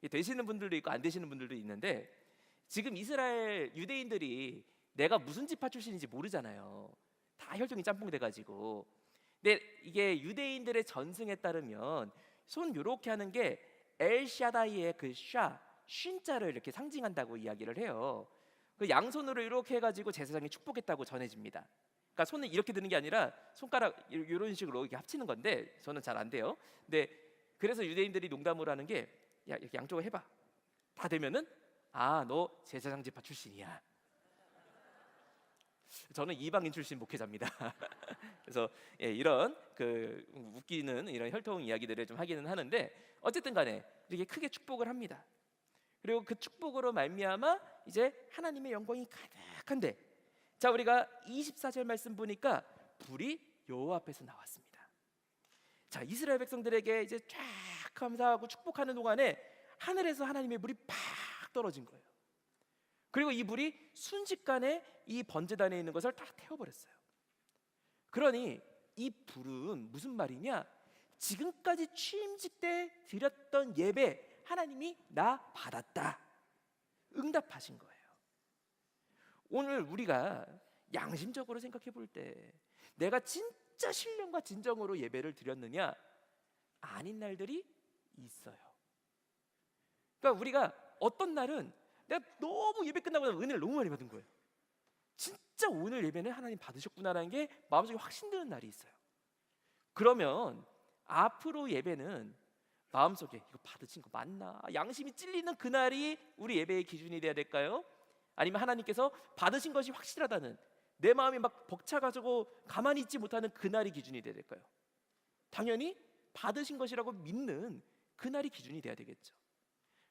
되시는 분들도 있고 안 되시는 분들도 있는데, 지금 이스라엘 유대인들이 내가 무슨 지파 출신인지 모르잖아요. 다 혈통이 짬뽕 돼가지고. 근데 이게 유대인들의 전승에 따르면 손 요렇게 하는 게 엘샤다이의 그 쉰자를 이렇게 상징한다고 이야기를 해요. 그 양손으로 이렇게 해가지고 제사장이 축복했다고 전해집니다. 그러니까 손을 이렇게 드는 게 아니라 손가락 이런 식으로 이렇게 합치는 건데 저는 잘 안 돼요. 근데 그래서 유대인들이 농담으로 하는 게, 야 이렇게 양쪽을 해봐. 다 되면은 너 제사장 지파 출신이야. 저는 이방인 출신 목회자입니다. 그래서 이런 그 웃기는 이런 혈통 이야기들을 좀 하기는 하는데, 어쨌든 간에 이렇게 크게 축복을 합니다. 그리고 그 축복으로 말미암아 이제 하나님의 영광이 가득한데, 자 우리가 24절 말씀 보니까 불이 여호와 앞에서 나왔습니다. 자 이스라엘 백성들에게 이제 쫙 감사하고 축복하는 동안에 하늘에서 하나님의 불이 팍 떨어진 거예요. 그리고 이 불이 순식간에 이 번제단에 있는 것을 다 태워버렸어요. 그러니 이 불은 무슨 말이냐? 지금까지 취임식 때 드렸던 예배 하나님이 나 받았다, 응답하신 거예요. 오늘 우리가 양심적으로 생각해 볼 때 내가 진짜 신령과 진정으로 예배를 드렸느냐? 아닌 날들이 있어요. 그러니까 우리가 어떤 날은 내가 너무 예배 끝나고 나서 은혜를 너무 많이 받은 거예요. 진짜 오늘 예배는 하나님 받으셨구나라는 게 마음속에 확신 드는 날이 있어요. 그러면 앞으로 예배는 마음속에 이거 받으신 거 맞나? 양심이 찔리는 그날이 우리 예배의 기준이 돼야 될까요? 아니면 하나님께서 받으신 것이 확실하다는 내 마음이 막 벅차가지고 가만히 있지 못하는 그날이 기준이 돼야 될까요? 당연히 받으신 것이라고 믿는 그날이 기준이 돼야 되겠죠.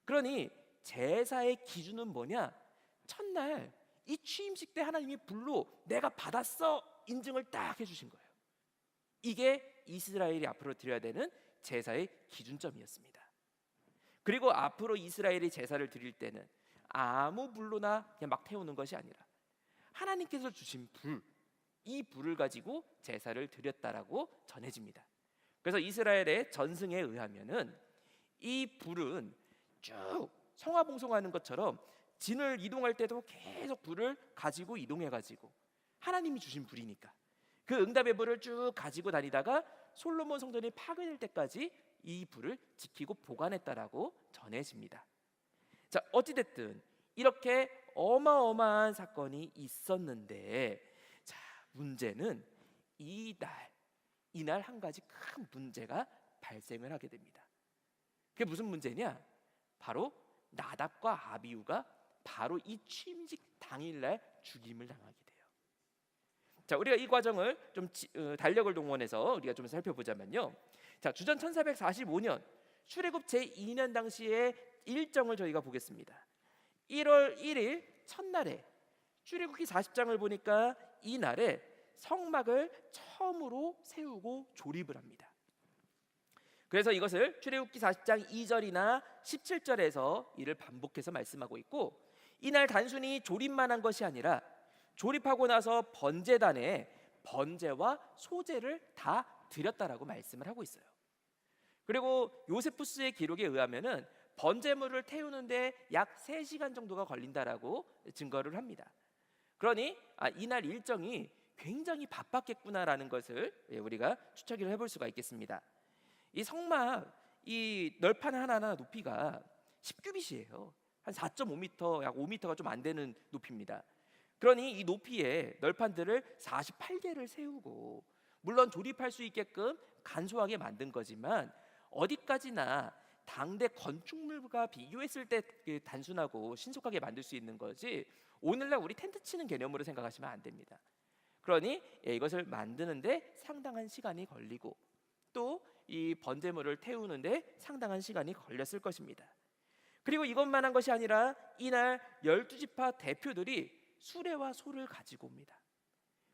그러니 제사의 기준은 뭐냐? 첫날 이 취임식 때 하나님이 불로 내가 받았어 인증을 딱 해주신 거예요. 이게 이스라엘이 앞으로 드려야 되는 제사의 기준점이었습니다. 그리고 앞으로 이스라엘이 제사를 드릴 때는 아무 불로나 그냥 막 태우는 것이 아니라 하나님께서 주신 불, 이 불을 가지고 제사를 드렸다라고 전해집니다. 그래서 이스라엘의 전승에 의하면은 이 불은 쭉 성화봉송하는 것처럼 진을 이동할 때도 계속 불을 가지고 이동해가지고 하나님이 주신 불이니까 그 응답의 불을 쭉 가지고 다니다가 솔로몬 성전이 파괴될 때까지 이 불을 지키고 보관했다라고 전해집니다. 자, 어찌됐든 이렇게 어마어마한 사건이 있었는데, 자, 문제는 이날 한 가지 큰 문제가 발생을 하게 됩니다. 그게 무슨 문제냐? 바로 나답과 아비후가 바로 이 취임식 당일날 죽임을 당하게 돼요. 자, 우리가 이 과정을 좀 달력을 동원해서 우리가 좀 살펴보자면요. 자, 주전 1445년 출애굽 제2년 당시의 일정을 저희가 보겠습니다. 1월 1일 첫날에 출애굽기 40장을 보니까 이 날에 성막을 처음으로 세우고 조립을 합니다. 그래서 이것을 출애굽기 40장 2절이나 17절에서 이를 반복해서 말씀하고 있고, 이날 단순히 조립만 한 것이 아니라 조립하고 나서 번제단에 번제와 소제를 다 드렸다라고 말씀을 하고 있어요. 그리고 요세푸스의 기록에 의하면은 번제물을 태우는데 약 3시간 정도가 걸린다라고 증거를 합니다. 그러니 이날 일정이 굉장히 바빴겠구나라는 것을 우리가 추측을 해볼 수가 있겠습니다. 이 성막 이 널판 하나하나 높이가 10규빗이에요. 한 4.5m, 약 5m가 좀 안 되는 높이입니다. 그러니 이 높이에 널판들을 48개를 세우고, 물론 조립할 수 있게끔 간소하게 만든 거지만 어디까지나 당대 건축물과 비교했을 때 단순하고 신속하게 만들 수 있는 거지, 오늘날 우리 텐트 치는 개념으로 생각하시면 안 됩니다. 그러니 이것을 만드는데 상당한 시간이 걸리고, 또 이 번제물을 태우는데 상당한 시간이 걸렸을 것입니다. 그리고 이것만 한 것이 아니라 이날 12지파 대표들이 수레와 소를 가지고 옵니다.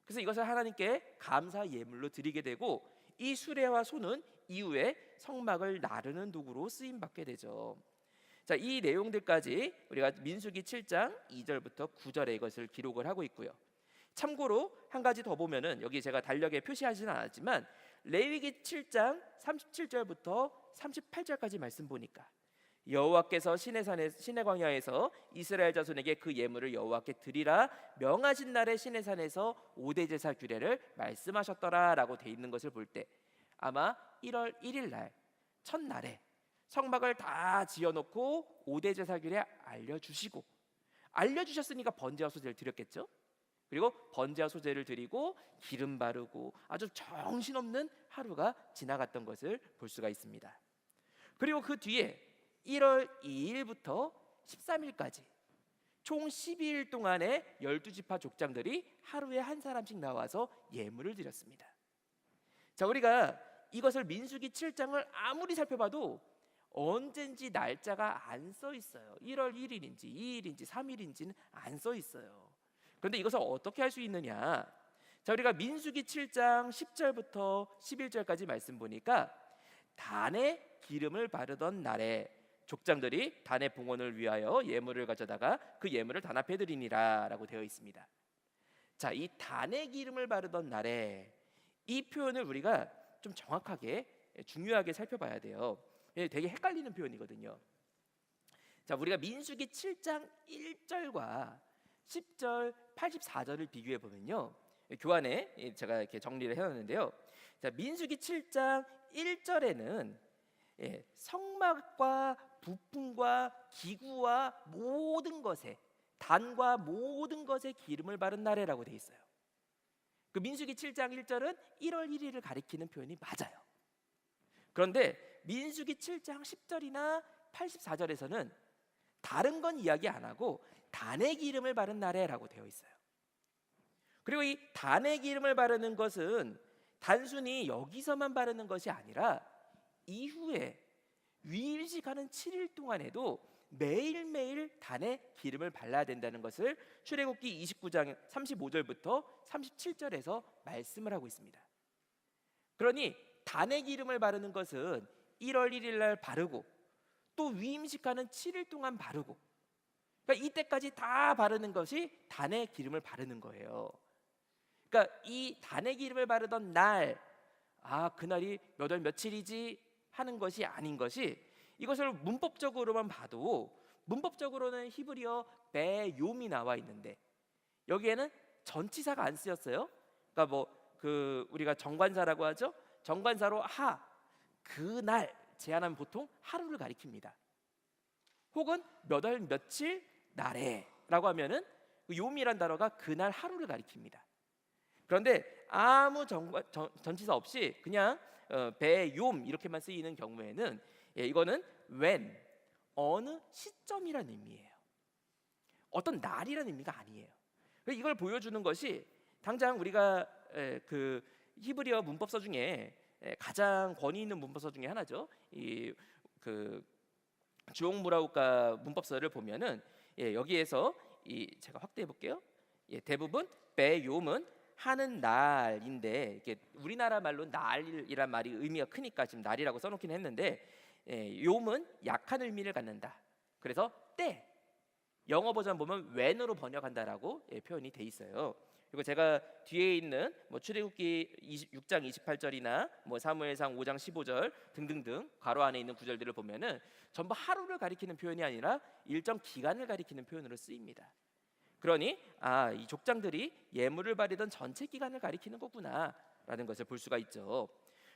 그래서 이것을 하나님께 감사 예물로 드리게 되고, 이 수레와 소는 이후에 성막을 나르는 도구로 쓰임 받게 되죠. 자, 이 내용들까지 우리가 민수기 7장 2절부터 9절에 이것을 기록을 하고 있고요. 참고로 한 가지 더 보면은, 여기 제가 달력에 표시하지는 않았지만 레위기 7장 37절부터 38절까지 말씀 보니까 여호와께서 시내 광야에서 이스라엘 자손에게 그 예물을 여호와께 드리라 명하신 날에 시내산에서 5대 제사 규례를 말씀하셨더라라고 돼 있는 것을 볼 때, 아마 1월 1일 날 첫날에 성막을 다 지어놓고 5대 제사 규례 알려주셨으니까 번제와 소제를 드렸겠죠. 그리고 번제와 소제를 드리고 기름 바르고 아주 정신없는 하루가 지나갔던 것을 볼 수가 있습니다. 그리고 그 뒤에 1월 2일부터 13일까지 총 12일 동안에 12지파 족장들이 하루에 한 사람씩 나와서 예물을 드렸습니다. 자, 우리가 이것을 민수기 7장을 아무리 살펴봐도 언젠지 날짜가 안 써 있어요. 1월 1일인지 2일인지 3일인지는 안 써 있어요. 그런데 이것을 어떻게 할 수 있느냐? 자, 우리가 민수기 7장 10절부터 11절까지 말씀 보니까 단에 기름을 바르던 날에 족장들이 단의 봉헌을 위하여 예물을 가져다가 그 예물을 단 앞에 드리니라라고 되어 있습니다. 자, 이 단에 기름을 바르던 날에, 이 표현을 우리가 좀 정확하게 중요하게 살펴봐야 돼요. 되게 헷갈리는 표현이거든요. 자, 우리가 민수기 7장 1절과 10절 84절을 비교해 보면요, 교환에 제가 이렇게 정리를 해놨는데요. 자, 민수기 7장 1절에는 성막과 부품과 기구와 모든 것에, 단과 모든 것에 기름을 바른 날에라고 돼 있어요. 그 민수기 7장 1절은 1월 1일을 가리키는 표현이 맞아요. 그런데 민수기 7장 10절이나 84절에서는 다른 건 이야기 안 하고 단의 기름을 바른 날에라고 되어 있어요. 그리고 이 단의 기름을 바르는 것은 단순히 여기서만 바르는 것이 아니라 이후에 위임식하는 7일 동안에도 매일매일 단의 기름을 발라야 된다는 것을 출애굽기 29장 35절부터 37절에서 말씀을 하고 있습니다. 그러니 단의 기름을 바르는 것은 1월 1일 날 바르고 또 위임식하는 7일 동안 바르고, 그러니까 이때까지 다 바르는 것이 단의 기름을 바르는 거예요. 그러니까 이 단의 기름을 바르던 날, 그날이 몇 월 며칠이지 하는 것이 아닌 것이, 이것을 문법적으로만 봐도 문법적으로는 히브리어 베욤이 나와 있는데 여기에는 전치사가 안 쓰였어요. 그러니까 뭐 우리가 정관사라고 하죠. 정관사로 그날 제한하면 보통 하루를 가리킵니다. 혹은 몇 월 며칠 날에라고 하면은 요미란 단어가 그날 하루를 가리킵니다. 그런데 아무 전치사 없이 그냥 베욤 이렇게만 쓰이는 경우에는 이거는 when, 어느 시점이라는 의미예요. 어떤 날이라는 의미가 아니에요. 이걸 보여주는 것이 당장 우리가 그 히브리어 문법서 중에 가장 권위 있는 문법서 중에 하나죠. 그 주옥무라우카 문법서를 보면은 여기에서 제가 확대해 볼게요. 대부분 베욤은 하는 날인데, 이게 우리나라 말로 날이란 말이 의미가 크니까 지금 날이라고 써놓긴 했는데, 욤은 약한 의미를 갖는다. 그래서 때, 영어 버전 보면 when으로 번역한다라고 표현이 돼 있어요. 그리고 제가 뒤에 있는 뭐 출애굽기 6장 28절이나 뭐 사무엘상 5장 15절 등등등 괄호 안에 있는 구절들을 보면은 전부 하루를 가리키는 표현이 아니라 일정 기간을 가리키는 표현으로 쓰입니다. 그러니 이 족장들이 예물을 바르던 전체 기간을 가리키는 거구나라는 것을 볼 수가 있죠.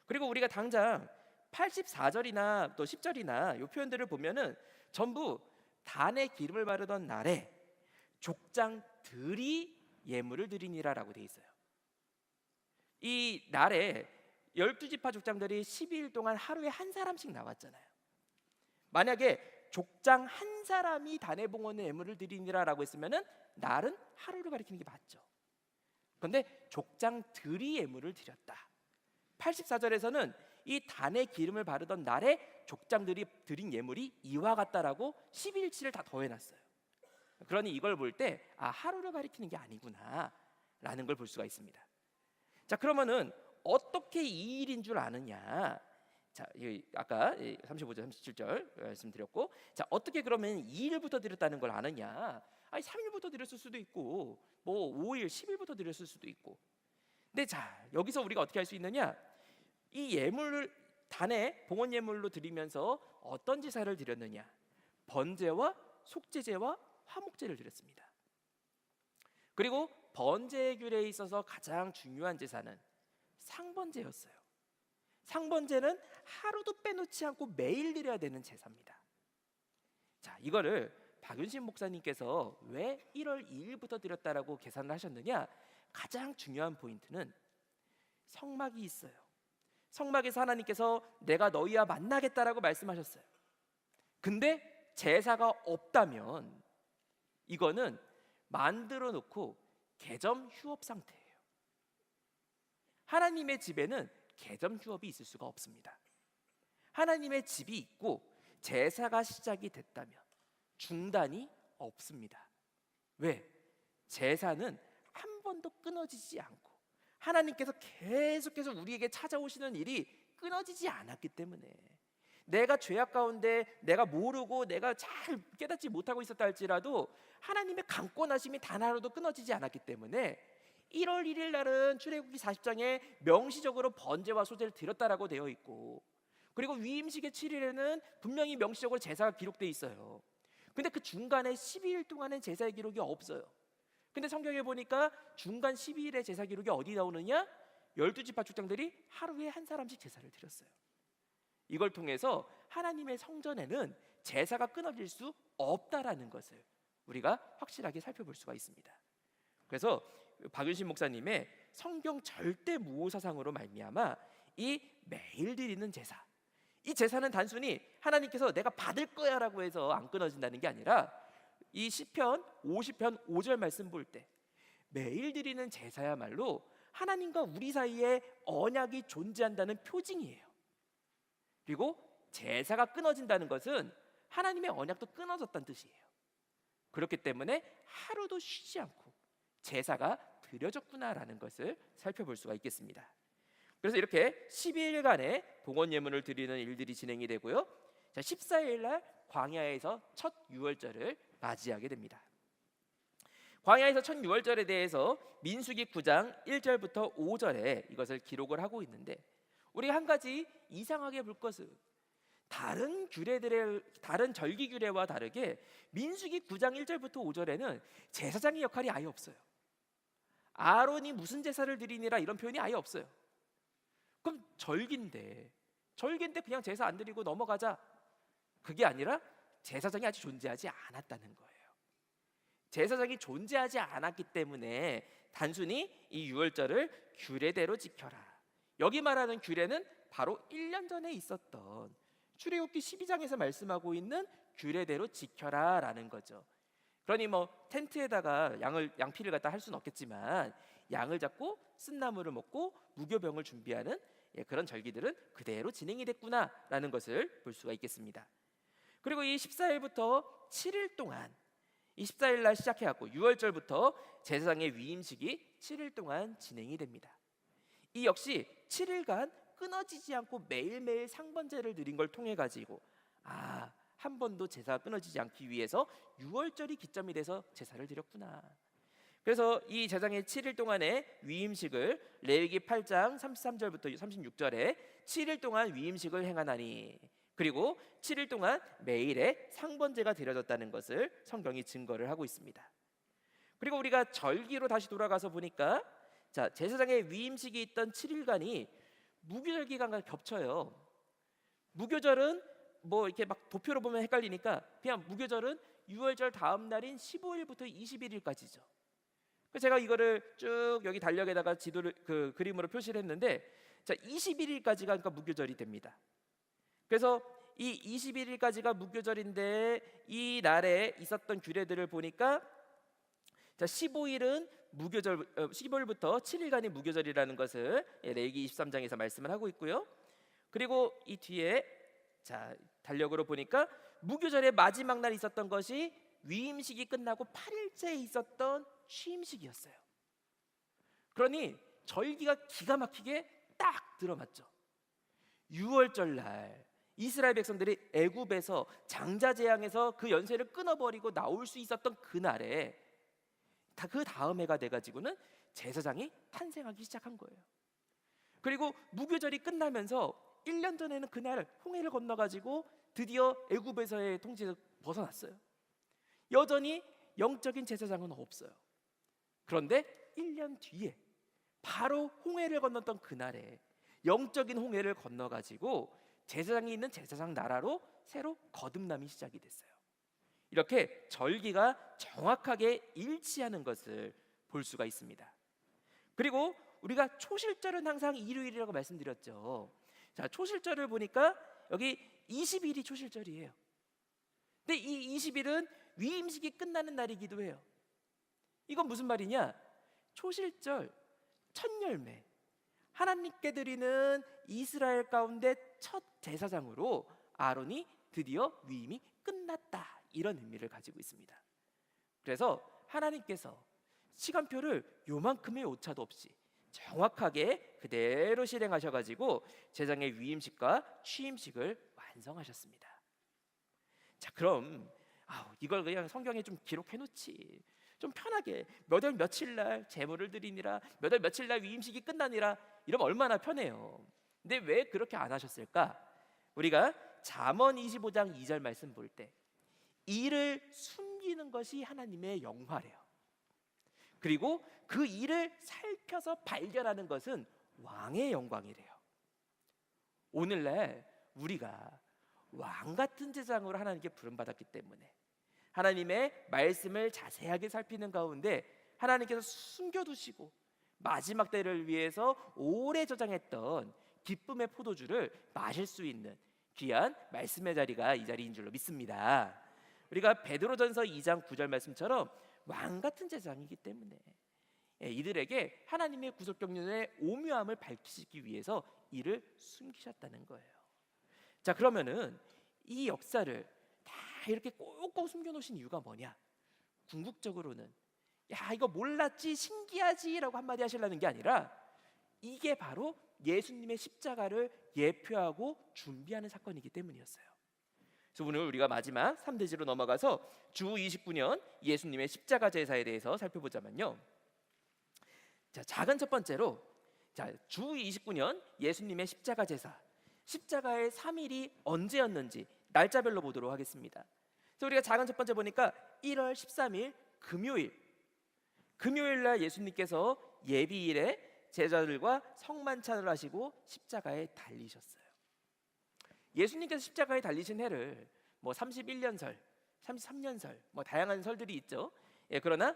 그리고 우리가 당장 84절이나 또 10절이나 이 표현들을 보면은 전부 단의 기름을 바르던 날에 족장들이 예물을 드리니라라고 돼 있어요. 이 날에 12지파 족장들이 12일 동안 하루에 한 사람씩 나왔잖아요. 만약에 족장 한 사람이 단의 봉헌의 예물을 드리니라라고 했으면은 날은 하루를 가리키는 게 맞죠. 그런데 족장들이 예물을 드렸다. 84절에서는 이 단의 기름을 바르던 날에 족장들이 드린 예물이 이와 같다라고 12일치를 다 더해놨어요. 그러니 이걸 볼 때 하루를 가리키는 게 아니구나라는 걸 볼 수가 있습니다. 자, 그러면은 어떻게 2일인 줄 아느냐? 자, 아까 35절, 37절 말씀드렸고, 자, 어떻게 그러면 2일부터 드렸다는 걸 아느냐? 3일부터 드렸을 수도 있고, 뭐 5일, 10일부터 드렸을 수도 있고. 근데 자, 여기서 우리가 어떻게 할 수 있느냐? 이 예물을 단에 봉헌 예물로 드리면서 어떤 제사를 드렸느냐? 번제와 속죄제와 화목제를 드렸습니다. 그리고 번제의 규례에 있어서 가장 중요한 제사는 상번제였어요. 상번제는 하루도 빼놓지 않고 매일 드려야 되는 제사입니다. 자, 이거를 박윤신 목사님께서 왜 1월 2일부터 드렸다라고 계산을 하셨느냐? 가장 중요한 포인트는 성막이 있어요. 성막에서 하나님께서 내가 너희와 만나겠다라고 말씀하셨어요. 근데 제사가 없다면 이거는 만들어 놓고 개점 휴업 상태예요. 하나님의 집에는 개점 휴업이 있을 수가 없습니다. 하나님의 집이 있고 제사가 시작이 됐다면 중단이 없습니다. 왜? 제사는 한 번도 끊어지지 않고 하나님께서 계속해서 우리에게 찾아오시는 일이 끊어지지 않았기 때문에, 내가 죄악 가운데 내가 모르고 내가 잘 깨닫지 못하고 있었다 할지라도 하나님의 강권하심이 단 하루도 끊어지지 않았기 때문에 1월 1일 날은 출애굽기 40장에 명시적으로 번제와 소제를 드렸다라고 되어 있고, 그리고 위임식의 7일에는 분명히 명시적으로 제사가 기록되어 있어요. 근데 그 중간에 12일 동안은 제사의 기록이 없어요. 근데 성경에 보니까 중간 12일의 제사 기록이 어디 나오느냐? 12지파 족장들이 하루에 한 사람씩 제사를 드렸어요. 이걸 통해서 하나님의 성전에는 제사가 끊어질 수 없다라는 것을 우리가 확실하게 살펴볼 수가 있습니다. 그래서 박윤신 목사님의 성경 절대 무호 사상으로 말미암아 이 매일 드리는 제사, 이 제사는 단순히 하나님께서 내가 받을 거야라고 해서 안 끊어진다는 게 아니라, 이 시편 50편 5절 말씀 볼 때 매일 드리는 제사야말로 하나님과 우리 사이에 언약이 존재한다는 표징이에요. 그리고 제사가 끊어진다는 것은 하나님의 언약도 끊어졌다는 뜻이에요. 그렇기 때문에 하루도 쉬지 않고 제사가 드려졌구나라는 것을 살펴볼 수가 있겠습니다. 그래서 이렇게 12일간의 봉헌 예물을 드리는 일들이 진행이 되고요. 자, 14일 날 광야에서 첫 유월절을 맞이하게 됩니다. 광야에서 첫 유월절에 대해서 민수기 9장 1절부터 5절에 이것을 기록을 하고 있는데, 우리가 한 가지 이상하게 볼 것은 다른 절기 규례와 다르게 민수기 9장 1절부터 5절에는 제사장의 역할이 아예 없어요. 아론이 무슨 제사를 드리니라 이런 표현이 아예 없어요. 그럼 절기인데 그냥 제사 안 드리고 넘어가자, 그게 아니라 제사장이 아직 존재하지 않았다는 거예요. 제사장이 존재하지 않았기 때문에 단순히 이 유월절을 규례대로 지켜라, 여기 말하는 규례는 바로 1년 전에 있었던 출애굽기 12장에서 말씀하고 있는 규례대로 지켜라 라는 거죠. 그러니 뭐 텐트에다가 양피를 갖다 할 수는 없겠지만 양을 잡고 쓴나물을 먹고 무교병을 준비하는 그런 절기들은 그대로 진행이 됐구나라는 것을 볼 수가 있겠습니다. 그리고 이 14일부터 7일 동안, 이 14일 날 시작해갖고 6월절부터 제사장의 위임식이 7일 동안 진행이 됩니다. 이 역시 7일간 끊어지지 않고 매일매일 상번제를 드린 걸 통해 가지고 한 번도 제사가 끊어지지 않기 위해서 6월절이 기점이 돼서 제사를 드렸구나. 그래서 이 제사장의 7일 동안의 위임식을 레위기 8장 33절부터 36절에 7일 동안 위임식을 행하나니, 그리고 7일 동안 매일의 상번제가 드려졌다는 것을 성경이 증거를 하고 있습니다. 그리고 우리가 절기로 다시 돌아가서 보니까 제사장의 위임식이 있던 7일간이 무교절 기간과 겹쳐요. 무교절은 뭐 이렇게 막 도표로 보면 헷갈리니까 그냥 무교절은 6월절 다음 날인 15일부터 21일까지죠. 그래서 제가 이거를 쭉 여기 달력에다가 지도를 그림으로 표시를 했는데, 21일까지가 그러니까 무교절이 됩니다. 그래서 이 21일까지가 무교절인데 이 날에 있었던 규례들을 보니까 15일은 무교절, 15일부터 7일간이 무교절이라는 것을 레위기 23장에서 말씀을 하고 있고요. 그리고 이 뒤에 달력으로 보니까 무교절의 마지막 날 있었던 것이 위임식이 끝나고 8일째 있었던 취임식이었어요. 그러니 절기가 기가 막히게 딱 들어맞죠. 6월절 날 이스라엘 백성들이 애굽에서 장자 재앙에서 그 연세를 끊어버리고 나올 수 있었던 그날에 그 다음 해가 돼가지고는 제사장이 탄생하기 시작한 거예요. 그리고 무교절이 끝나면서 1년 전에는 그날 홍해를 건너가지고 드디어 애굽에서의 통치에서 벗어났어요. 여전히 영적인 제사장은 없어요. 그런데 1년 뒤에 바로 홍해를 건넜던 그날에 영적인 홍해를 건너가지고 제사장이 있는 제사장 나라로 새로 거듭남이 시작이 됐어요. 이렇게 절기가 정확하게 일치하는 것을 볼 수가 있습니다. 그리고 우리가 초실절은 항상 일요일이라고 말씀드렸죠. 초실절을 보니까 여기 20일이 초실절이에요. 근데 이 20일은 위임식이 끝나는 날이기도 해요. 이건 무슨 말이냐? 초실절, 첫 열매, 하나님께 드리는 이스라엘 가운데 첫 제사장으로 아론이 드디어 위임이 끝났다, 이런 의미를 가지고 있습니다. 그래서 하나님께서 시간표를 요만큼의 오차도 없이 정확하게 그대로 실행하셔가지고 제사장의 위임식과 취임식을 완성하셨습니다. 그럼 이걸 그냥 성경에 좀 기록해 놓지, 좀 편하게 몇 월 며칠 날 제물을 드리니라, 몇 월 며칠 날 위임식이 끝나니라, 이러면 얼마나 편해요. 근데 왜 그렇게 안 하셨을까? 우리가 잠언 25장 2절 말씀 볼 때 일을 숨기는 것이 하나님의 영화래요. 그리고 그 일을 살펴서 발견하는 것은 왕의 영광이래요. 오늘날 우리가 왕 같은 제사장으로 하나님께 부름받았기 때문에 하나님의 말씀을 자세하게 살피는 가운데 하나님께서 숨겨두시고 마지막 때를 위해서 오래 저장했던 기쁨의 포도주를 마실 수 있는 귀한 말씀의 자리가 이 자리인 줄로 믿습니다. 우리가 베드로전서 2장 9절 말씀처럼 왕 같은 제사장이기 때문에 이들에게 하나님의 구속 경륜의 오묘함을 밝히시기 위해서 이를 숨기셨다는 거예요. 그러면은 이 역사를 다 이렇게 꼭꼭 숨겨놓으신 이유가 뭐냐? 궁극적으로는 이거 몰랐지, 신기하지라고 한마디 하시려는 게 아니라 이게 바로 예수님의 십자가를 예표하고 준비하는 사건이기 때문이었어요. 그래서 오늘 우리가 마지막 3대지로 넘어가서 주 29년 예수님의 십자가 제사에 대해서 살펴보자면요. 자, 작은 첫 번째로 주 29년 예수님의 십자가 제사, 십자가의 3일이 언제였는지 날짜별로 보도록 하겠습니다. 그래서 우리가 작은 첫 번째 보니까 1월 13일 금요일 날 예수님께서 예비일에 제자들과 성만찬을 하시고 십자가에 달리셨어요. 예수님께서 십자가에 달리신 해를 31년설, 33년설 다양한 설들이 있죠. 그러나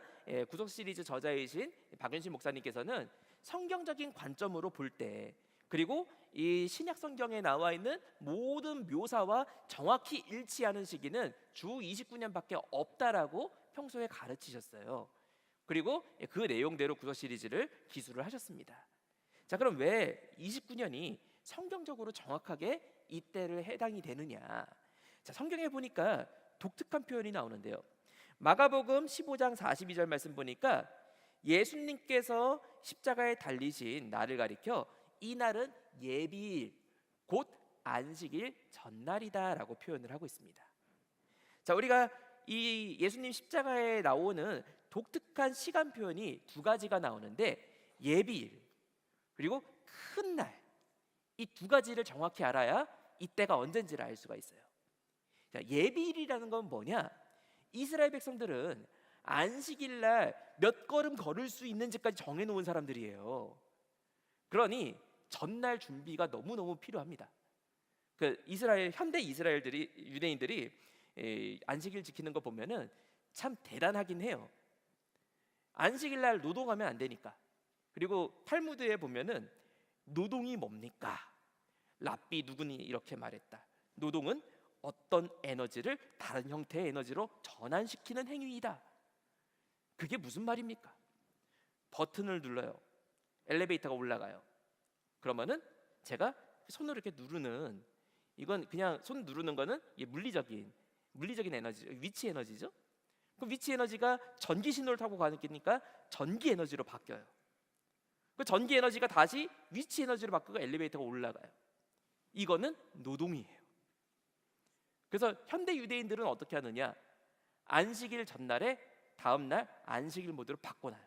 구속 시리즈 저자이신 박윤신 목사님께서는 성경적인 관점으로 볼 때, 그리고 이 신약 성경에 나와 있는 모든 묘사와 정확히 일치하는 시기는 주 29년밖에 없다라고 평소에 가르치셨어요. 그리고 그 내용대로 구속 시리즈를 기술을 하셨습니다. 자, 그럼 왜 29년이 성경적으로 정확하게 이때를 해당이 되느냐? 자, 성경에 보니까 독특한 표현이 나오는데요. 마가복음 15장 42절 말씀 보니까 예수님께서 십자가에 달리신 날을 가리켜 이 날은 예비일, 곧 안식일 전날이다라고 표현을 하고 있습니다. 자, 우리가 이 예수님 십자가에 나오는 독특한 시간 표현이 두 가지가 나오는데, 예비일 그리고 큰 날, 이 두 가지를 정확히 알아야 이때가 언젠지를 알 수가 있어요. 자, 예비일이라는 건 뭐냐? 이스라엘 백성들은 안식일 날 몇 걸음 걸을 수 있는지까지 정해놓은 사람들이에요. 그러니 전날 준비가 너무너무 필요합니다. 그 현대 이스라엘들이, 유대인들이 안식일 지키는 거 보면은 참 대단하긴 해요. 안식일 날 노동하면 안 되니까. 그리고 탈무드에 보면은 노동이 뭡니까? 랍비 누구니 이렇게 말했다. 노동은 어떤 에너지를 다른 형태의 에너지로 전환시키는 행위이다. 그게 무슨 말입니까? 버튼을 눌러요. 엘리베이터가 올라가요. 그러면은 제가 손으로 이렇게 누르는, 이건 그냥 손 누르는 거는 물리적인 에너지, 위치 에너지죠. 그 위치 에너지가 전기 신호를 타고 가니까 전기 에너지로 바뀌어요. 그 전기 에너지가 다시 위치 에너지로 바꾸고 엘리베이터가 올라가요. 이거는 노동이에요. 그래서 현대 유대인들은 어떻게 하느냐? 안식일 전날에 다음 날 안식일 모드로 바꿔놔요.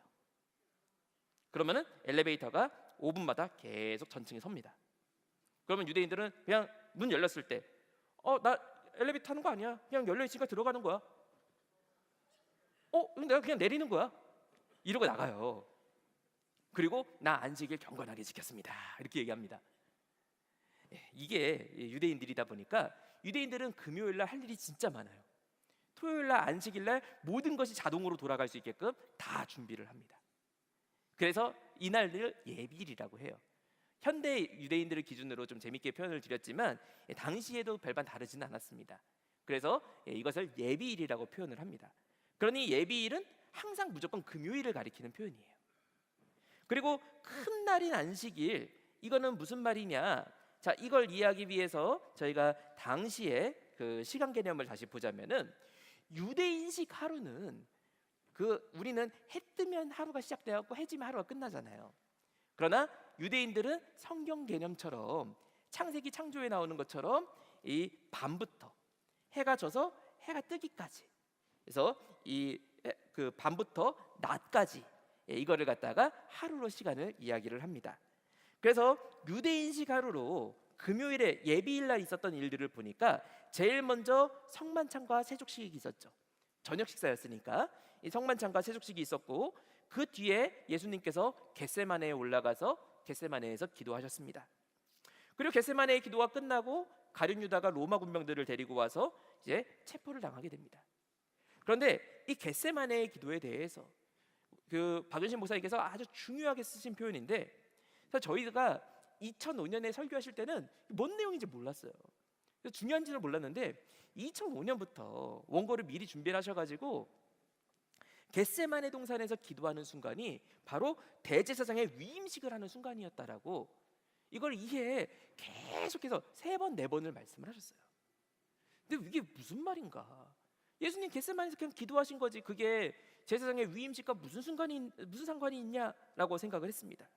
그러면은 엘리베이터가 5분마다 계속 전층에 섭니다. 그러면 유대인들은 그냥 문 열렸을 때 나 엘리베이터 타는 거 아니야? 그냥 열려 있으니까 들어가는 거야. 내가 그냥 내리는 거야. 이러고 나가요. 그리고 나 안식일 경건하게 지켰습니다. 이렇게 얘기합니다. 이게 유대인들이다 보니까 유대인들은 금요일 날 할 일이 진짜 많아요. 토요일 날 안식일 날 모든 것이 자동으로 돌아갈 수 있게끔 다 준비를 합니다. 그래서 이날을 예비일이라고 해요. 현대 유대인들을 기준으로 좀 재밌게 표현을 드렸지만 당시에도 별반 다르지는 않았습니다. 그래서 이것을 예비일이라고 표현을 합니다. 그러니 예비일은 항상 무조건 금요일을 가리키는 표현이에요. 그리고 큰 날인 안식일, 이거는 무슨 말이냐? 자, 이걸 이해하기 위해서 저희가 당시에 그 시간 개념을 다시 보자면은, 유대인식 하루는 우리는 해 뜨면 하루가 시작되었고 해 지면 하루가 끝나잖아요. 그러나 유대인들은 성경 개념처럼 창세기 창조에 나오는 것처럼 이 밤부터 해가 져서 해가 뜨기까지, 그래서 그 밤부터 낮까지 이거를 갖다가 하루로 시간을 이야기를 합니다. 그래서 유대인식 하루로 금요일에 예비일 날 있었던 일들을 보니까 제일 먼저 성만찬과 세족식이 있었죠. 저녁 식사였으니까 이 성만찬과 세족식이 있었고, 그 뒤에 예수님께서 겟세마네에 올라가서 겟세마네에서 기도하셨습니다. 그리고 겟세마네의 기도가 끝나고 가룟 유다가 로마 군병들을 데리고 와서 이제 체포를 당하게 됩니다. 그런데 이 겟세마네의 기도에 대해서 그 박윤신 목사님께서 아주 중요하게 쓰신 표현인데, 그래서 저희가 2005년에 설교하실 때는 뭔 내용인지 몰랐어요. 그래서 중요한지는 몰랐는데 2005년부터 원고를 미리 준비를 하셔가지고 겟세마네 동산에서 기도하는 순간이 바로 대제사장의 위임식을 하는 순간이었다라고, 이걸 이해해 계속해서 3번, 4번을 말씀을 하셨어요. 근데 이게 무슨 말인가? 예수님 겟세마네에서 그냥 기도하신 거지, 그게 제사장의 위임식과 무슨 상관이 있냐라고 생각을 했습니다.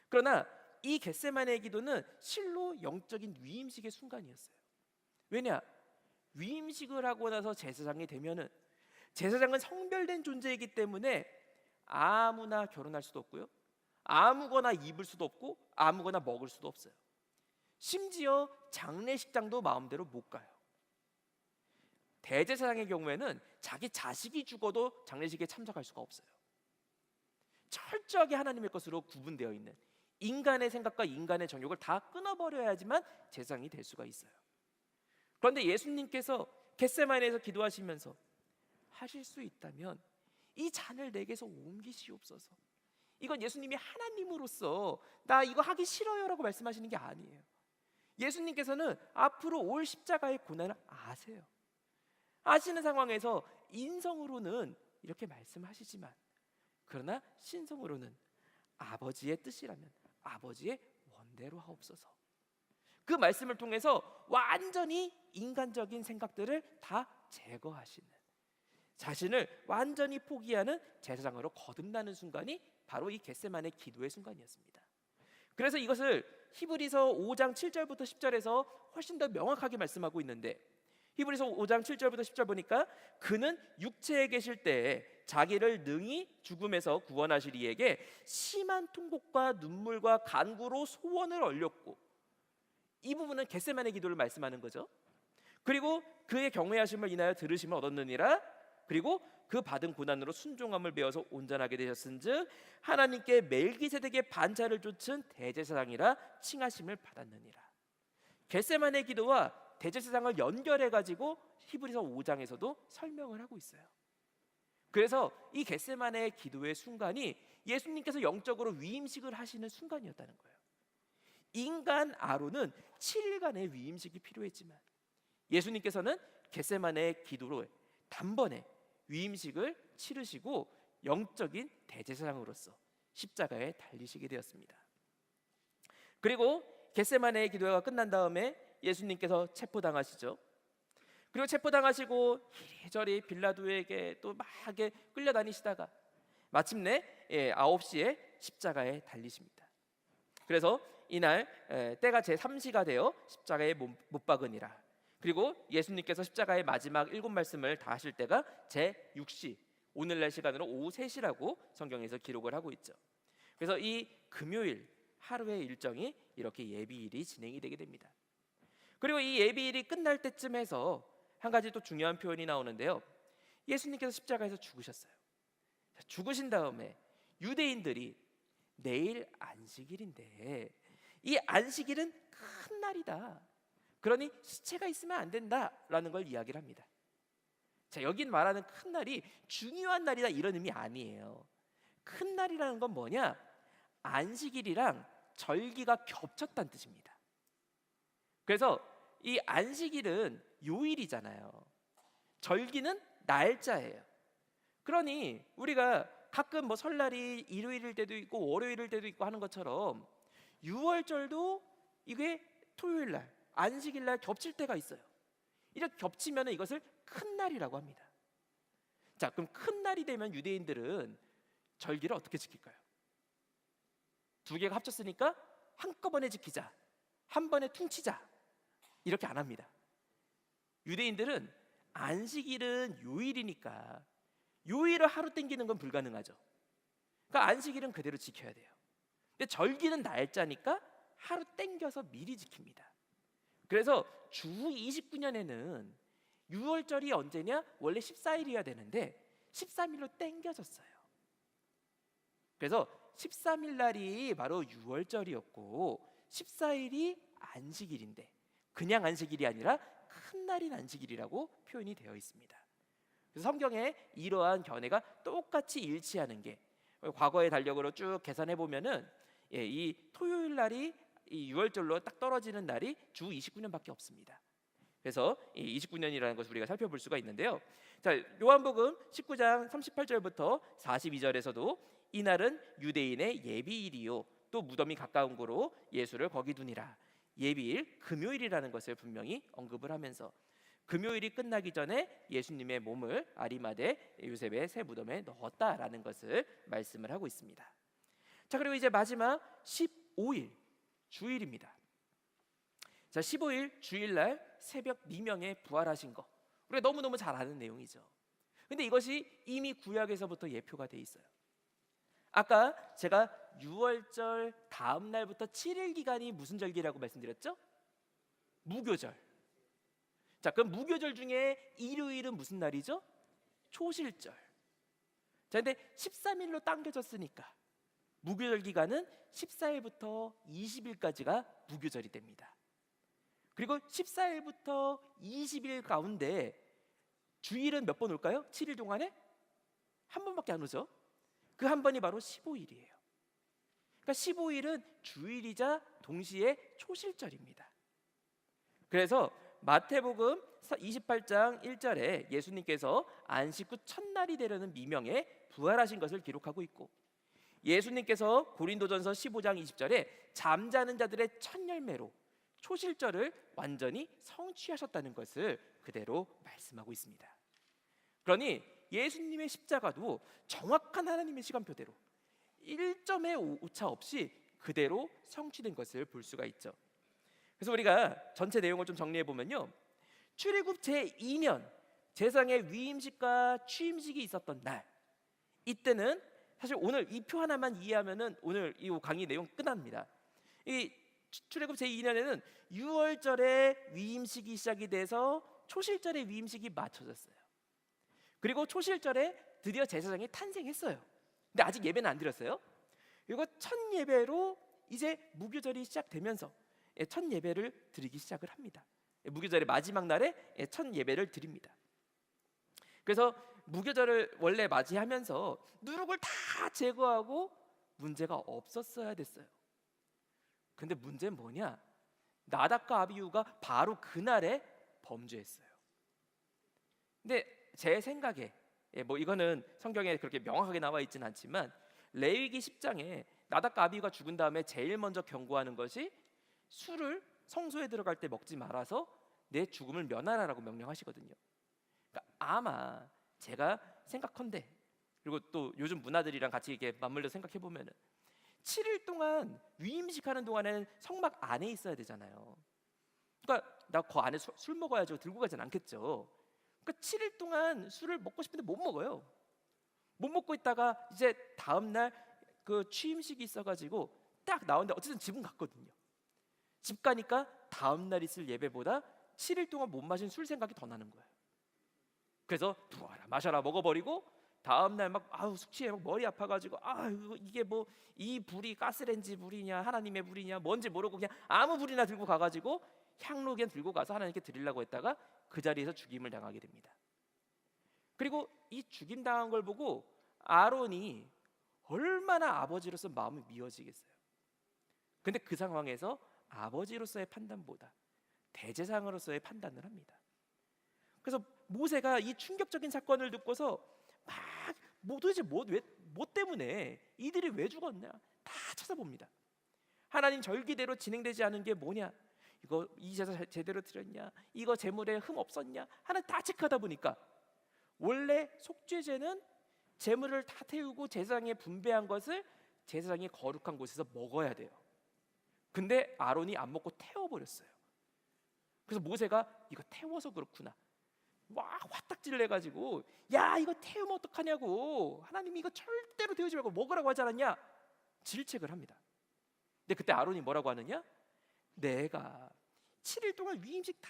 그러나 이 겟세마네의 기도는 실로 영적인 위임식의 순간이었어요. 왜냐? 위임식을 하고 나서 제사장이 되면은 제사장은 성별된 존재이기 때문에 아무나 결혼할 수도 없고요, 아무거나 입을 수도 없고 아무거나 먹을 수도 없어요. 심지어 장례식장도 마음대로 못 가요. 대제사장의 경우에는 자기 자식이 죽어도 장례식에 참석할 수가 없어요. 철저하게 하나님의 것으로 구분되어 있는, 인간의 생각과 인간의 정욕을 다 끊어버려야지만 제사장이 될 수가 있어요. 그런데 예수님께서 겟세마네에서 기도하시면서 하실 수 있다면 이 잔을 내게서 옮기시옵소서. 이건 예수님이 하나님으로서 나 이거 하기 싫어요라고 말씀하시는 게 아니에요. 예수님께서는 앞으로 올 십자가의 고난을 아세요. 아시는 상황에서 인성으로는 이렇게 말씀하시지만, 그러나 신성으로는 아버지의 뜻이라면 아버지의 원대로 하옵소서. 그 말씀을 통해서 완전히 인간적인 생각들을 다 제거하시는, 자신을 완전히 포기하는 제사장으로 거듭나는 순간이 바로 이 겟세마네 기도의 순간이었습니다. 그래서 이것을 히브리서 5장 7절부터 10절에서 훨씬 더 명확하게 말씀하고 있는데, 히브리서 5장 7절부터 10절 보니까 그는 육체에 계실 때에 자기를 능히 죽음에서 구원하실 이에게 심한 통곡과 눈물과 간구로 소원을 얼렸고, 이 부분은 겟세마네 기도를 말씀하는 거죠. 그리고 그의 경외하심을 인하여 들으심을 얻었느니라. 그리고 그 받은 고난으로 순종함을 배워서 온전하게 되셨은즉 하나님께 멜기세덱의 반차를 쫓은 대제사장이라 칭하심을 받았느니라. 겟세마네 기도와 대제사장을 연결해 가지고 히브리서 5장에서도 설명을 하고 있어요. 그래서 이 겟세마네 기도의 순간이 예수님께서 영적으로 위임식을 하시는 순간이었다는 거예요. 인간 아론은 7일간의 위임식이 필요했지만 예수님께서는 겟세마네 기도로 단번에 위임식을 치르시고 영적인 대제사장으로서 십자가에 달리시게 되었습니다. 그리고 겟세마네 기도가 끝난 다음에 예수님께서 체포당하시죠. 그리고 체포당하시고 이리저리 빌라도에게 또 막 끌려다니시다가 마침내 9시에 십자가에 달리십니다. 그래서 이날 때가 제3시가 되어 십자가에 못 박으니라. 그리고 예수님께서 십자가의 마지막 7말씀을 다 하실 때가 제6시, 오늘날 시간으로 오후 3시라고 성경에서 기록을 하고 있죠. 그래서 이 금요일 하루의 일정이 이렇게 예비일이 진행이 되게 됩니다. 그리고 이 예비일이 끝날 때쯤 해서 한 가지 또 중요한 표현이 나오는데요. 예수님께서 십자가에서 죽으셨어요. 죽으신 다음에 유대인들이 내일 안식일인데 이 안식일은 큰 날이다, 그러니 시체가 있으면 안 된다라는 걸 이야기를 합니다. 자, 여긴 말하는 큰 날이 중요한 날이다 이런 의미 아니에요. 큰 날이라는 건 뭐냐? 안식일이랑 절기가 겹쳤다는 뜻입니다. 그래서 이 안식일은 요일이잖아요. 절기는 날짜예요. 그러니 우리가 가끔 뭐 설날이 일요일일 때도 있고 월요일일 때도 있고 하는 것처럼 6월절도 이게 토요일날, 안식일날 겹칠 때가 있어요. 이렇게 겹치면 이것을 큰 날이라고 합니다. 자, 그럼 큰 날이 되면 유대인들은 절기를 어떻게 지킬까요? 두 개가 합쳤으니까 한꺼번에 지키자, 한 번에 퉁치자, 이렇게 안 합니다. 유대인들은 안식일은 요일이니까 요일을 하루 땡기는 건 불가능하죠. 그러니까 안식일은 그대로 지켜야 돼요. 근데 절기는 날짜니까 하루 땡겨서 미리 지킵니다. 그래서 주 29년에는 6월절이 언제냐? 원래 14일이어야 되는데 13일로 땡겨졌어요. 그래서 13일 날이 바로 6월절이었고 14일이 안식일인데 그냥 안식일이 아니라 큰 날인 안식일이라고 표현이 되어 있습니다. 그래서 성경에 이러한 견해가 똑같이 일치하는 게 과거의 달력으로 쭉 계산해 보면은 이 토요일 날이 이 6월절로 딱 떨어지는 날이 주 29년밖에 없습니다. 그래서 이 29년이라는 것을 우리가 살펴볼 수가 있는데요. 자, 요한복음 19장 38절부터 42절에서도 이날은 유대인의 예비일이요 또 무덤이 가까운 고로 예수를 거기 두니라. 예비일 금요일이라는 것을 분명히 언급을 하면서 금요일이 끝나기 전에 예수님의 몸을 아리마대 요셉의 새 무덤에 넣었다라는 것을 말씀을 하고 있습니다. 자, 그리고 이제 마지막 15일 주일입니다. 자, 15일 주일날 새벽 미명에 부활하신 거, 우리가 너무너무 잘 아는 내용이죠. 근데 이것이 이미 구약에서부터 예표가 돼 있어요. 아까 제가 유월절 다음 날부터 7일 기간이 무슨 절기라고 말씀드렸죠? 무교절. 자, 그럼 무교절 중에 일요일은 무슨 날이죠? 초실절. 자, 근데 13일로 당겨졌으니까 무교절 기간은 14일부터 20일까지가 무교절이 됩니다. 그리고 14일부터 20일 가운데 주일은 몇 번 올까요? 7일 동안에 한 번밖에 안 오죠. 그 한 번이 바로 15일이에요. 그러니까 15일은 주일이자 동시에 초실절입니다. 그래서 마태복음 28장 1절에 예수님께서 안식 후 첫날이 되려는 미명에 부활하신 것을 기록하고 있고, 예수님께서 고린도전서 15장 20절에 잠자는 자들의 첫 열매로 초실절을 완전히 성취하셨다는 것을 그대로 말씀하고 있습니다. 그러니 예수님의 십자가도 정확한 하나님의 시간표대로 1점의 오차 없이 그대로 성취된 것을 볼 수가 있죠. 그래서 우리가 전체 내용을 좀 정리해 보면요, 출애굽 제2년 제사장의 위임식과 취임식이 있었던 날, 이때는 사실 오늘 이 표 하나만 이해하면은 오늘 이 강의 내용 끝납니다. 이 출애굽 제2년에는 유월절에 위임식이 시작이 돼서 초실절에 위임식이 맞춰졌어요. 그리고 초실절에 드디어 제사장이 탄생했어요. 근데 아직 예배는 안 드렸어요. 그리고 첫 예배로 이제 무교절이 시작되면서 첫 예배를 드리기 시작을 합니다. 무교절의 마지막 날에 첫 예배를 드립니다. 그래서 무교절을 원래 맞이하면서 누룩을 다 제거하고 문제가 없었어야 됐어요. 근데 문제는 뭐냐? 나답과 아비후가 바로 그날에 범죄했어요. 근데 제 생각에 뭐 이거는 성경에 그렇게 명확하게 나와 있지는 않지만 레위기 10장에 나답과 아비후가 죽은 다음에 제일 먼저 경고하는 것이 술을 성소에 들어갈 때 먹지 말아서 내 죽음을 면하라라고 명령하시거든요. 그러니까 아마 제가 생각컨대, 그리고 또 요즘 문화들이랑 같이 이렇게 맞물려 생각해 보면은 7일 동안 위임식 하는 동안에는 성막 안에 있어야 되잖아요. 그러니까 나 그 안에 술 먹어야죠. 들고 가진 않겠죠. 그러니까 7일 동안 술을 먹고 싶은데 못 먹어요. 못 먹고 있다가 이제 다음 날 그 취임식이 있어가지고 딱 나오는데 어쨌든 집은 갔거든요. 집 가니까 다음 날 있을 예배보다 7일 동안 못 마신 술 생각이 더 나는 거예요. 그래서 부어라 마셔라 먹어버리고 다음 날 막 숙취해 막 머리 아파가지고 이게 뭐 이 불이 가스레인지 불이냐 하나님의 불이냐 뭔지 모르고 그냥 아무 불이나 들고 가가지고 향로 그냥 들고 가서 하나님께 드리려고 했다가 그 자리에서 죽임을 당하게 됩니다. 그리고 이 죽임 당한 걸 보고 아론이 얼마나 아버지로서 마음이 미어지겠어요. 근데 그 상황에서 아버지로서의 판단보다 대제사장으로서의 판단을 합니다. 그래서 모세가 이 충격적인 사건을 듣고서 막 도대체 뭐 때문에 이들이 왜 죽었냐 다 찾아봅니다. 하나님 절기대로 진행되지 않은 게 뭐냐, 이거 이 제사 제대로 드렸냐, 이거 제물에 흠 없었냐 하나 다 체크하다 보니까 원래 속죄제는 제물을 다 태우고 제사장에 분배한 것을 제사장이 거룩한 곳에서 먹어야 돼요. 근데 아론이 안 먹고 태워버렸어요. 그래서 모세가 이거 태워서 그렇구나 와 화딱지를 내가지고 야 이거 태우면 어떡하냐고, 하나님이 이거 절대로 태우지 말고 먹으라고 하지 않았냐 질책을 합니다. 근데 그때 아론이 뭐라고 하느냐, 내가 7일 동안 위임식 다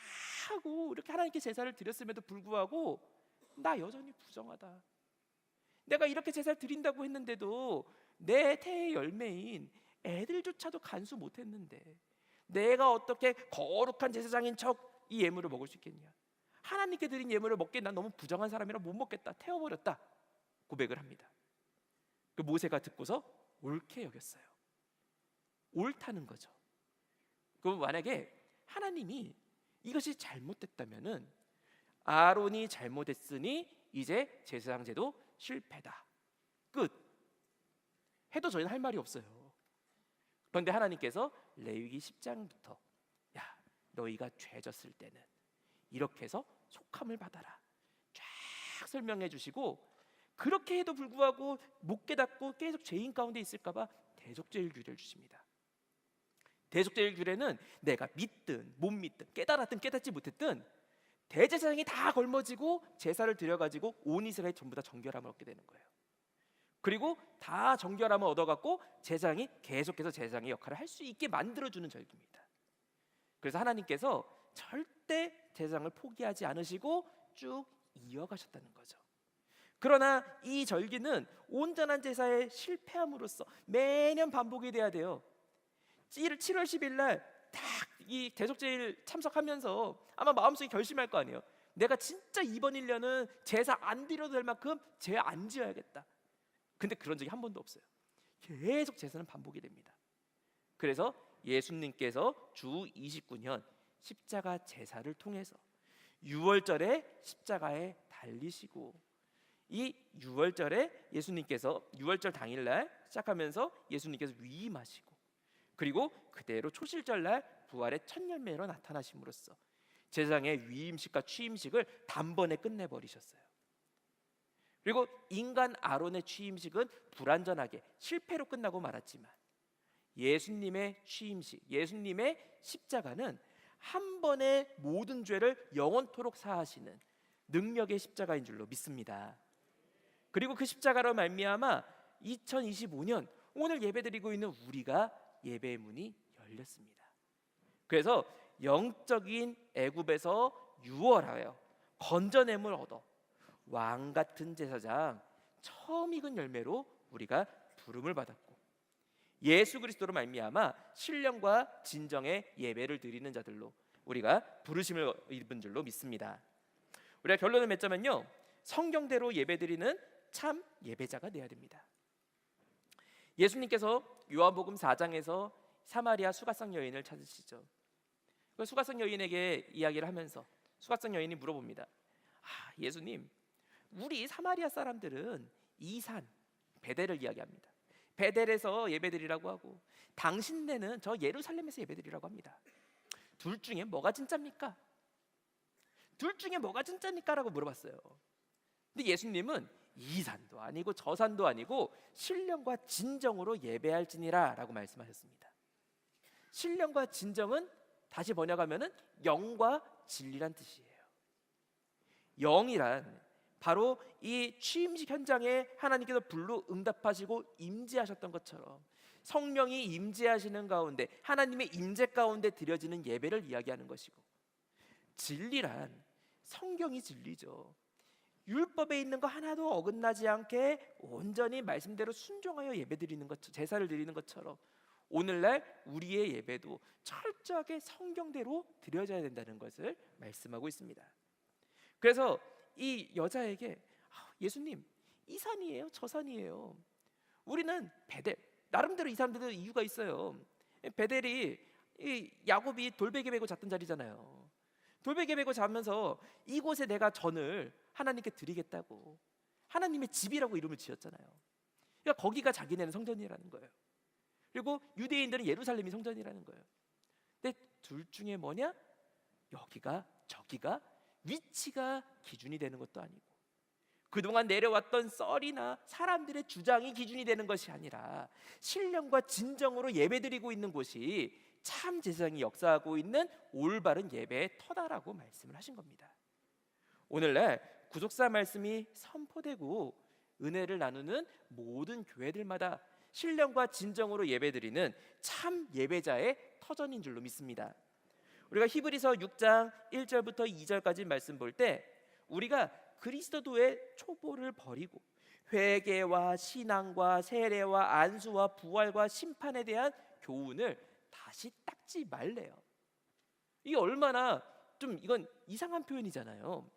하고 이렇게 하나님께 제사를 드렸음에도 불구하고 나 여전히 부정하다. 내가 이렇게 제사를 드린다고 했는데도 내 태의 열매인 애들조차도 간수 못했는데 내가 어떻게 거룩한 제사장인 척 이 예물을 먹을 수 있겠냐, 하나님께 드린 예물을 먹기엔 난 너무 부정한 사람이라 못 먹겠다, 태워버렸다 고백을 합니다. 그 모세가 듣고서 옳게 여겼어요. 옳다는 거죠. 그럼 만약에 하나님이 이것이 잘못됐다면은 아론이 잘못했으니 이제 제사장 제도 실패다 끝 해도 저희는 할 말이 없어요. 그런데 하나님께서 레위기 10장부터 야 너희가 죄졌을 때는 이렇게 해서 속함을 받아라 쫙 설명해 주시고, 그렇게 해도 불구하고 못 깨닫고 계속 죄인 가운데 있을까 봐 대속죄를 규례를 주십니다. 대속제일 규례는 내가 믿든 못 믿든 깨달았든 깨닫지 못했든 대제사장이 다 걸머지고 제사를 드려가지고 온 이스라엘 전부 다 정결함을 얻게 되는 거예요. 그리고 다 정결함을 얻어갖고 제사장이 계속해서 제사장의 역할을 할 수 있게 만들어주는 절기입니다. 그래서 하나님께서 절대 제사장을 포기하지 않으시고 쭉 이어가셨다는 거죠. 그러나 이 절기는 온전한 제사에 실패함으로써 매년 반복이 돼야 돼요. 7월 10일 날 딱 이 대속제일 참석하면서 아마 마음속에 결심할 거 아니에요. 내가 진짜 이번 1년은 제사 안 드려도 될 만큼 죄 안 지어야겠다. 근데 그런 적이 한 번도 없어요. 계속 제사는 반복이 됩니다. 그래서 예수님께서 주 29년 십자가 제사를 통해서 6월절에 십자가에 달리시고, 이 6월절에 예수님께서 6월절 당일날 시작하면서 예수님께서 위임하시고, 그리고 그대로 초실절날 부활의 첫 열매로 나타나심으로써 제사장의 위임식과 취임식을 단번에 끝내버리셨어요. 그리고 인간 아론의 취임식은 불완전하게 실패로 끝나고 말았지만 예수님의 취임식, 예수님의 십자가는 한 번에 모든 죄를 영원토록 사하시는 능력의 십자가인 줄로 믿습니다. 그리고 그 십자가로 말미암아 2025년 오늘 예배드리고 있는 우리가 예배의 문이 열렸습니다. 그래서 영적인 애굽에서 유월하여 건져냄을 얻어 왕 같은 제사장 처음 익은 열매로 우리가 부름을 받았고, 예수 그리스도로 말미암아 신령과 진정의 예배를 드리는 자들로 우리가 부르심을 입은 줄로 믿습니다. 우리가 결론을 맺자면요, 성경대로 예배드리는 참 예배자가 되어야 됩니다. 예수님께서 요한복음 4장에서 사마리아 수가성 여인을 찾으시죠. 그 수가성 여인에게 이야기를 하면서 수가성 여인이 물어봅니다. 예수님, 우리 사마리아 사람들은 이 산 베델을 이야기합니다. 베델에서 예배드리라고 하고 당신네는 저 예루살렘에서 예배드리라고 합니다. 둘 중에 뭐가 진짜입니까? 둘 중에 뭐가 진짜입니까? 라고 물어봤어요. 근데 예수님은 이 산도 아니고 저 산도 아니고 신령과 진정으로 예배할지니라 라고 말씀하셨습니다. 신령과 진정은 다시 번역하면은 영과 진리란 뜻이에요. 영이란 바로 이 취임식 현장에 하나님께서 불로 응답하시고 임재하셨던 것처럼 성령이 임재하시는 가운데 하나님의 임재 가운데 드려지는 예배를 이야기하는 것이고, 진리란 성경이 진리죠. 율법에 있는 거 하나도 어긋나지 않게 온전히 말씀대로 순종하여 예배드리는 것, 제사를 드리는 것처럼 오늘날 우리의 예배도 철저하게 성경대로 드려져야 된다는 것을 말씀하고 있습니다. 그래서 이 여자에게 예수님, 이 산이에요? 저 산이에요? 우리는 베델, 나름대로 이 사람들도 이유가 있어요. 베델이 이 야곱이 돌베개 메고 잤던 자리잖아요. 돌베개 메고 자면서 이곳에 내가 전을 하나님께 드리겠다고 하나님의 집이라고 이름을 지었잖아요. 그러니까 거기가 자기네는 성전이라는 거예요. 그리고 유대인들은 예루살렘이 성전이라는 거예요. 근데 둘 중에 뭐냐? 여기가 저기가 위치가 기준이 되는 것도 아니고 그동안 내려왔던 썰이나 사람들의 주장이 기준이 되는 것이 아니라 신령과 진정으로 예배드리고 있는 곳이 참 제사장이 역사하고 있는 올바른 예배의 터다라고 말씀을 하신 겁니다. 오늘날 구속사 말씀이 선포되고 은혜를 나누는 모든 교회들마다 신령과 진정으로 예배드리는 참 예배자의 터전인 줄로 믿습니다. 우리가 히브리서 6장 1절부터 2절까지 말씀 볼 때 우리가 그리스도의 초보를 버리고 회개와 신앙과 세례와 안수와 부활과 심판에 대한 교훈을 다시 닦지 말래요. 이게 얼마나 좀 이건 이상한 표현이잖아요.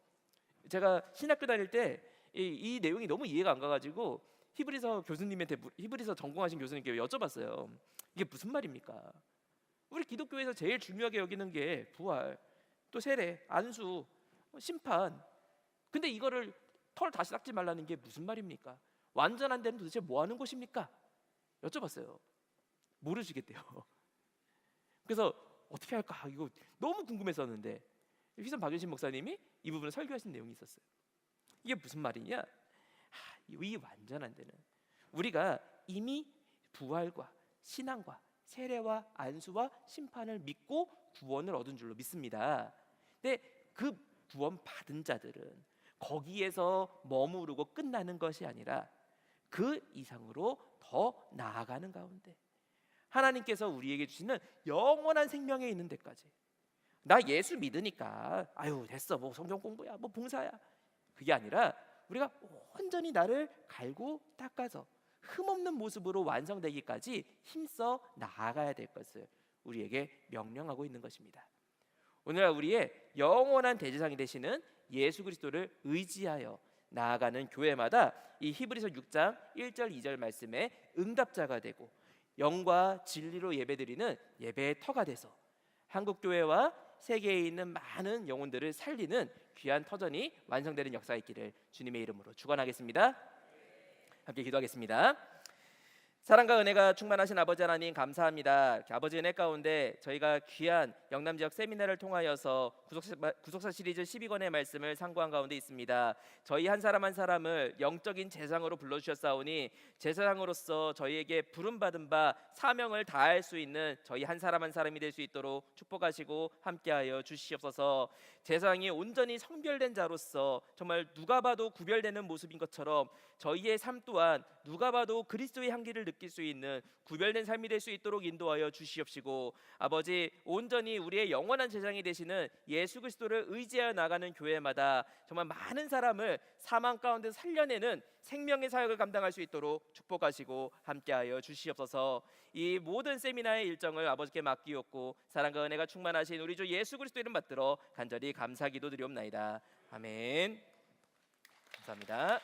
제가 신학교 다닐 때 이 내용이 너무 이해가 안 가가지고 히브리서 교수님한테 히브리서 전공하신 교수님께 여쭤봤어요. 이게 무슨 말입니까? 우리 기독교에서 제일 중요하게 여기는 게 부활, 또 세례, 안수, 심판. 근데 이거를 털 다시 닦지 말라는 게 무슨 말입니까? 완전한 데는 도대체 뭐 하는 곳입니까? 여쭤봤어요. 모르시겠대요. 그래서 어떻게 할까? 이거 너무 궁금했었는데 휘선 박윤신 목사님이 이 부분을 설교하신 내용이 있었어요. 이게 무슨 말이냐? 이 완전한 데는 우리가 이미 부활과 신앙과 세례와 안수와 심판을 믿고 구원을 얻은 줄로 믿습니다. 근데 그 구원 받은 자들은 거기에서 머무르고 끝나는 것이 아니라 그 이상으로 더 나아가는 가운데 하나님께서 우리에게 주시는 영원한 생명에 있는 데까지, 나 예수 믿으니까 아유 됐어 뭐 성경 공부야 뭐 봉사야, 그게 아니라 우리가 온전히 나를 갈고 닦아서 흠없는 모습으로 완성되기까지 힘써 나아가야 될 것을 우리에게 명령하고 있는 것입니다. 오늘날 우리의 영원한 대제사장이 되시는 예수 그리스도를 의지하여 나아가는 교회마다 이 히브리서 6장 1절 2절 말씀에 응답자가 되고 영과 진리로 예배드리는 예배의 터가 돼서 한국교회와 세계에 있는 많은 영혼들을 살리는 귀한 터전이 완성되는 역사가 있기를 주님의 이름으로 축원하겠습니다. 함께 기도하겠습니다. 사랑과 은혜가 충만하신 아버지 하나님 감사합니다. 아버지 은혜 가운데 저희가 귀한 영남 지역 세미나를 통하여서 구속사 시리즈 12권의 말씀을 상고한 가운데 있습니다. 저희 한 사람 한 사람을 영적인 제사장으로 불러주셨사오니 제사장으로서 저희에게 부름받은 바 사명을 다할 수 있는 저희 한 사람 한 사람이 될 수 있도록 축복하시고 함께하여 주시옵소서. 제사장이 온전히 성별된 자로서 정말 누가 봐도 구별되는 모습인 것처럼 저희의 삶 또한 누가 봐도 그리스도의 향기를 느낄 수 있는 구별된 삶이 될 수 있도록 인도하여 주시옵시고, 아버지 온전히 우리의 영원한 제사장이 되시는 예수 그리스도를 의지하여 나가는 교회마다 정말 많은 사람을 사망 가운데 살려내는 생명의 사역을 감당할 수 있도록 축복하시고 함께하여 주시옵소서. 이 모든 세미나의 일정을 아버지께 맡기옵고 사랑과 은혜가 충만하신 우리 주 예수 그리스도 이름 받들어 간절히 감사기도 드리옵나이다. 아멘. 감사합니다.